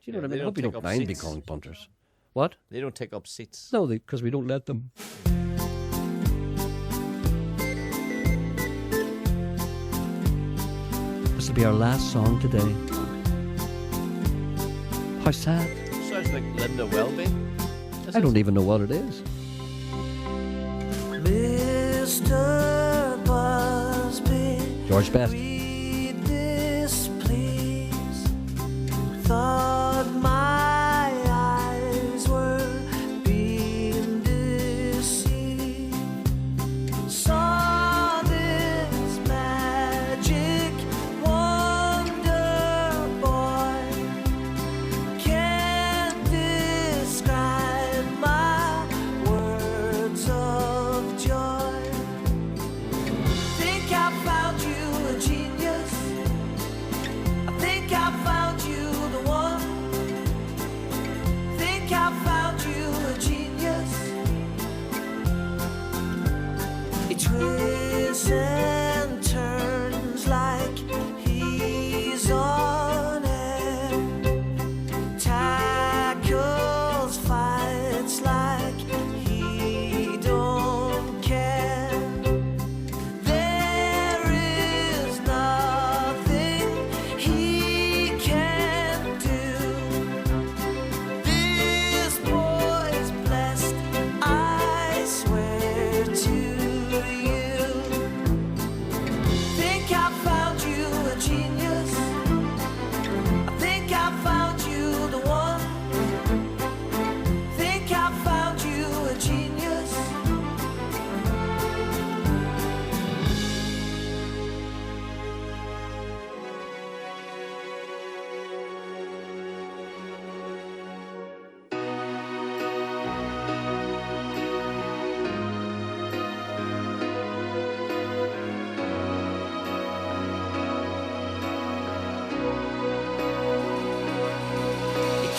Do you know what I mean? I hope you don't mind being called punters. What? They don't take up seats. No, because we don't let them. This will be our last song today. How sad. Sounds like Linda Welby. I don't even know what it is. Mr. Busby, George Best. read this, please. Thought my eyes were being deceived. Saw this magic wonder boy. Can't describe my words of joy. Think I found you a genius. I think I found you the one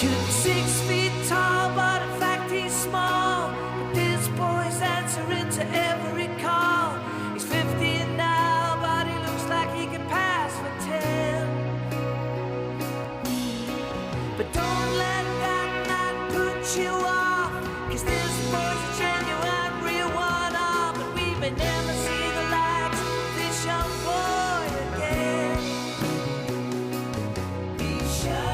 Could be 6 feet tall, but in fact he's small. But this boy's answering to every call. He's 50 now, but he looks like he could pass for 10. But don't let that not put you off, 'cause this boy's a genuine real one-off. But we may never see the likes of this young boy again. He's shy.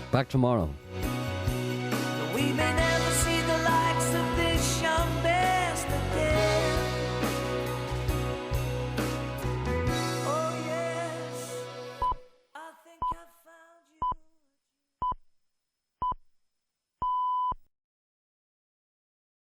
Back tomorrow.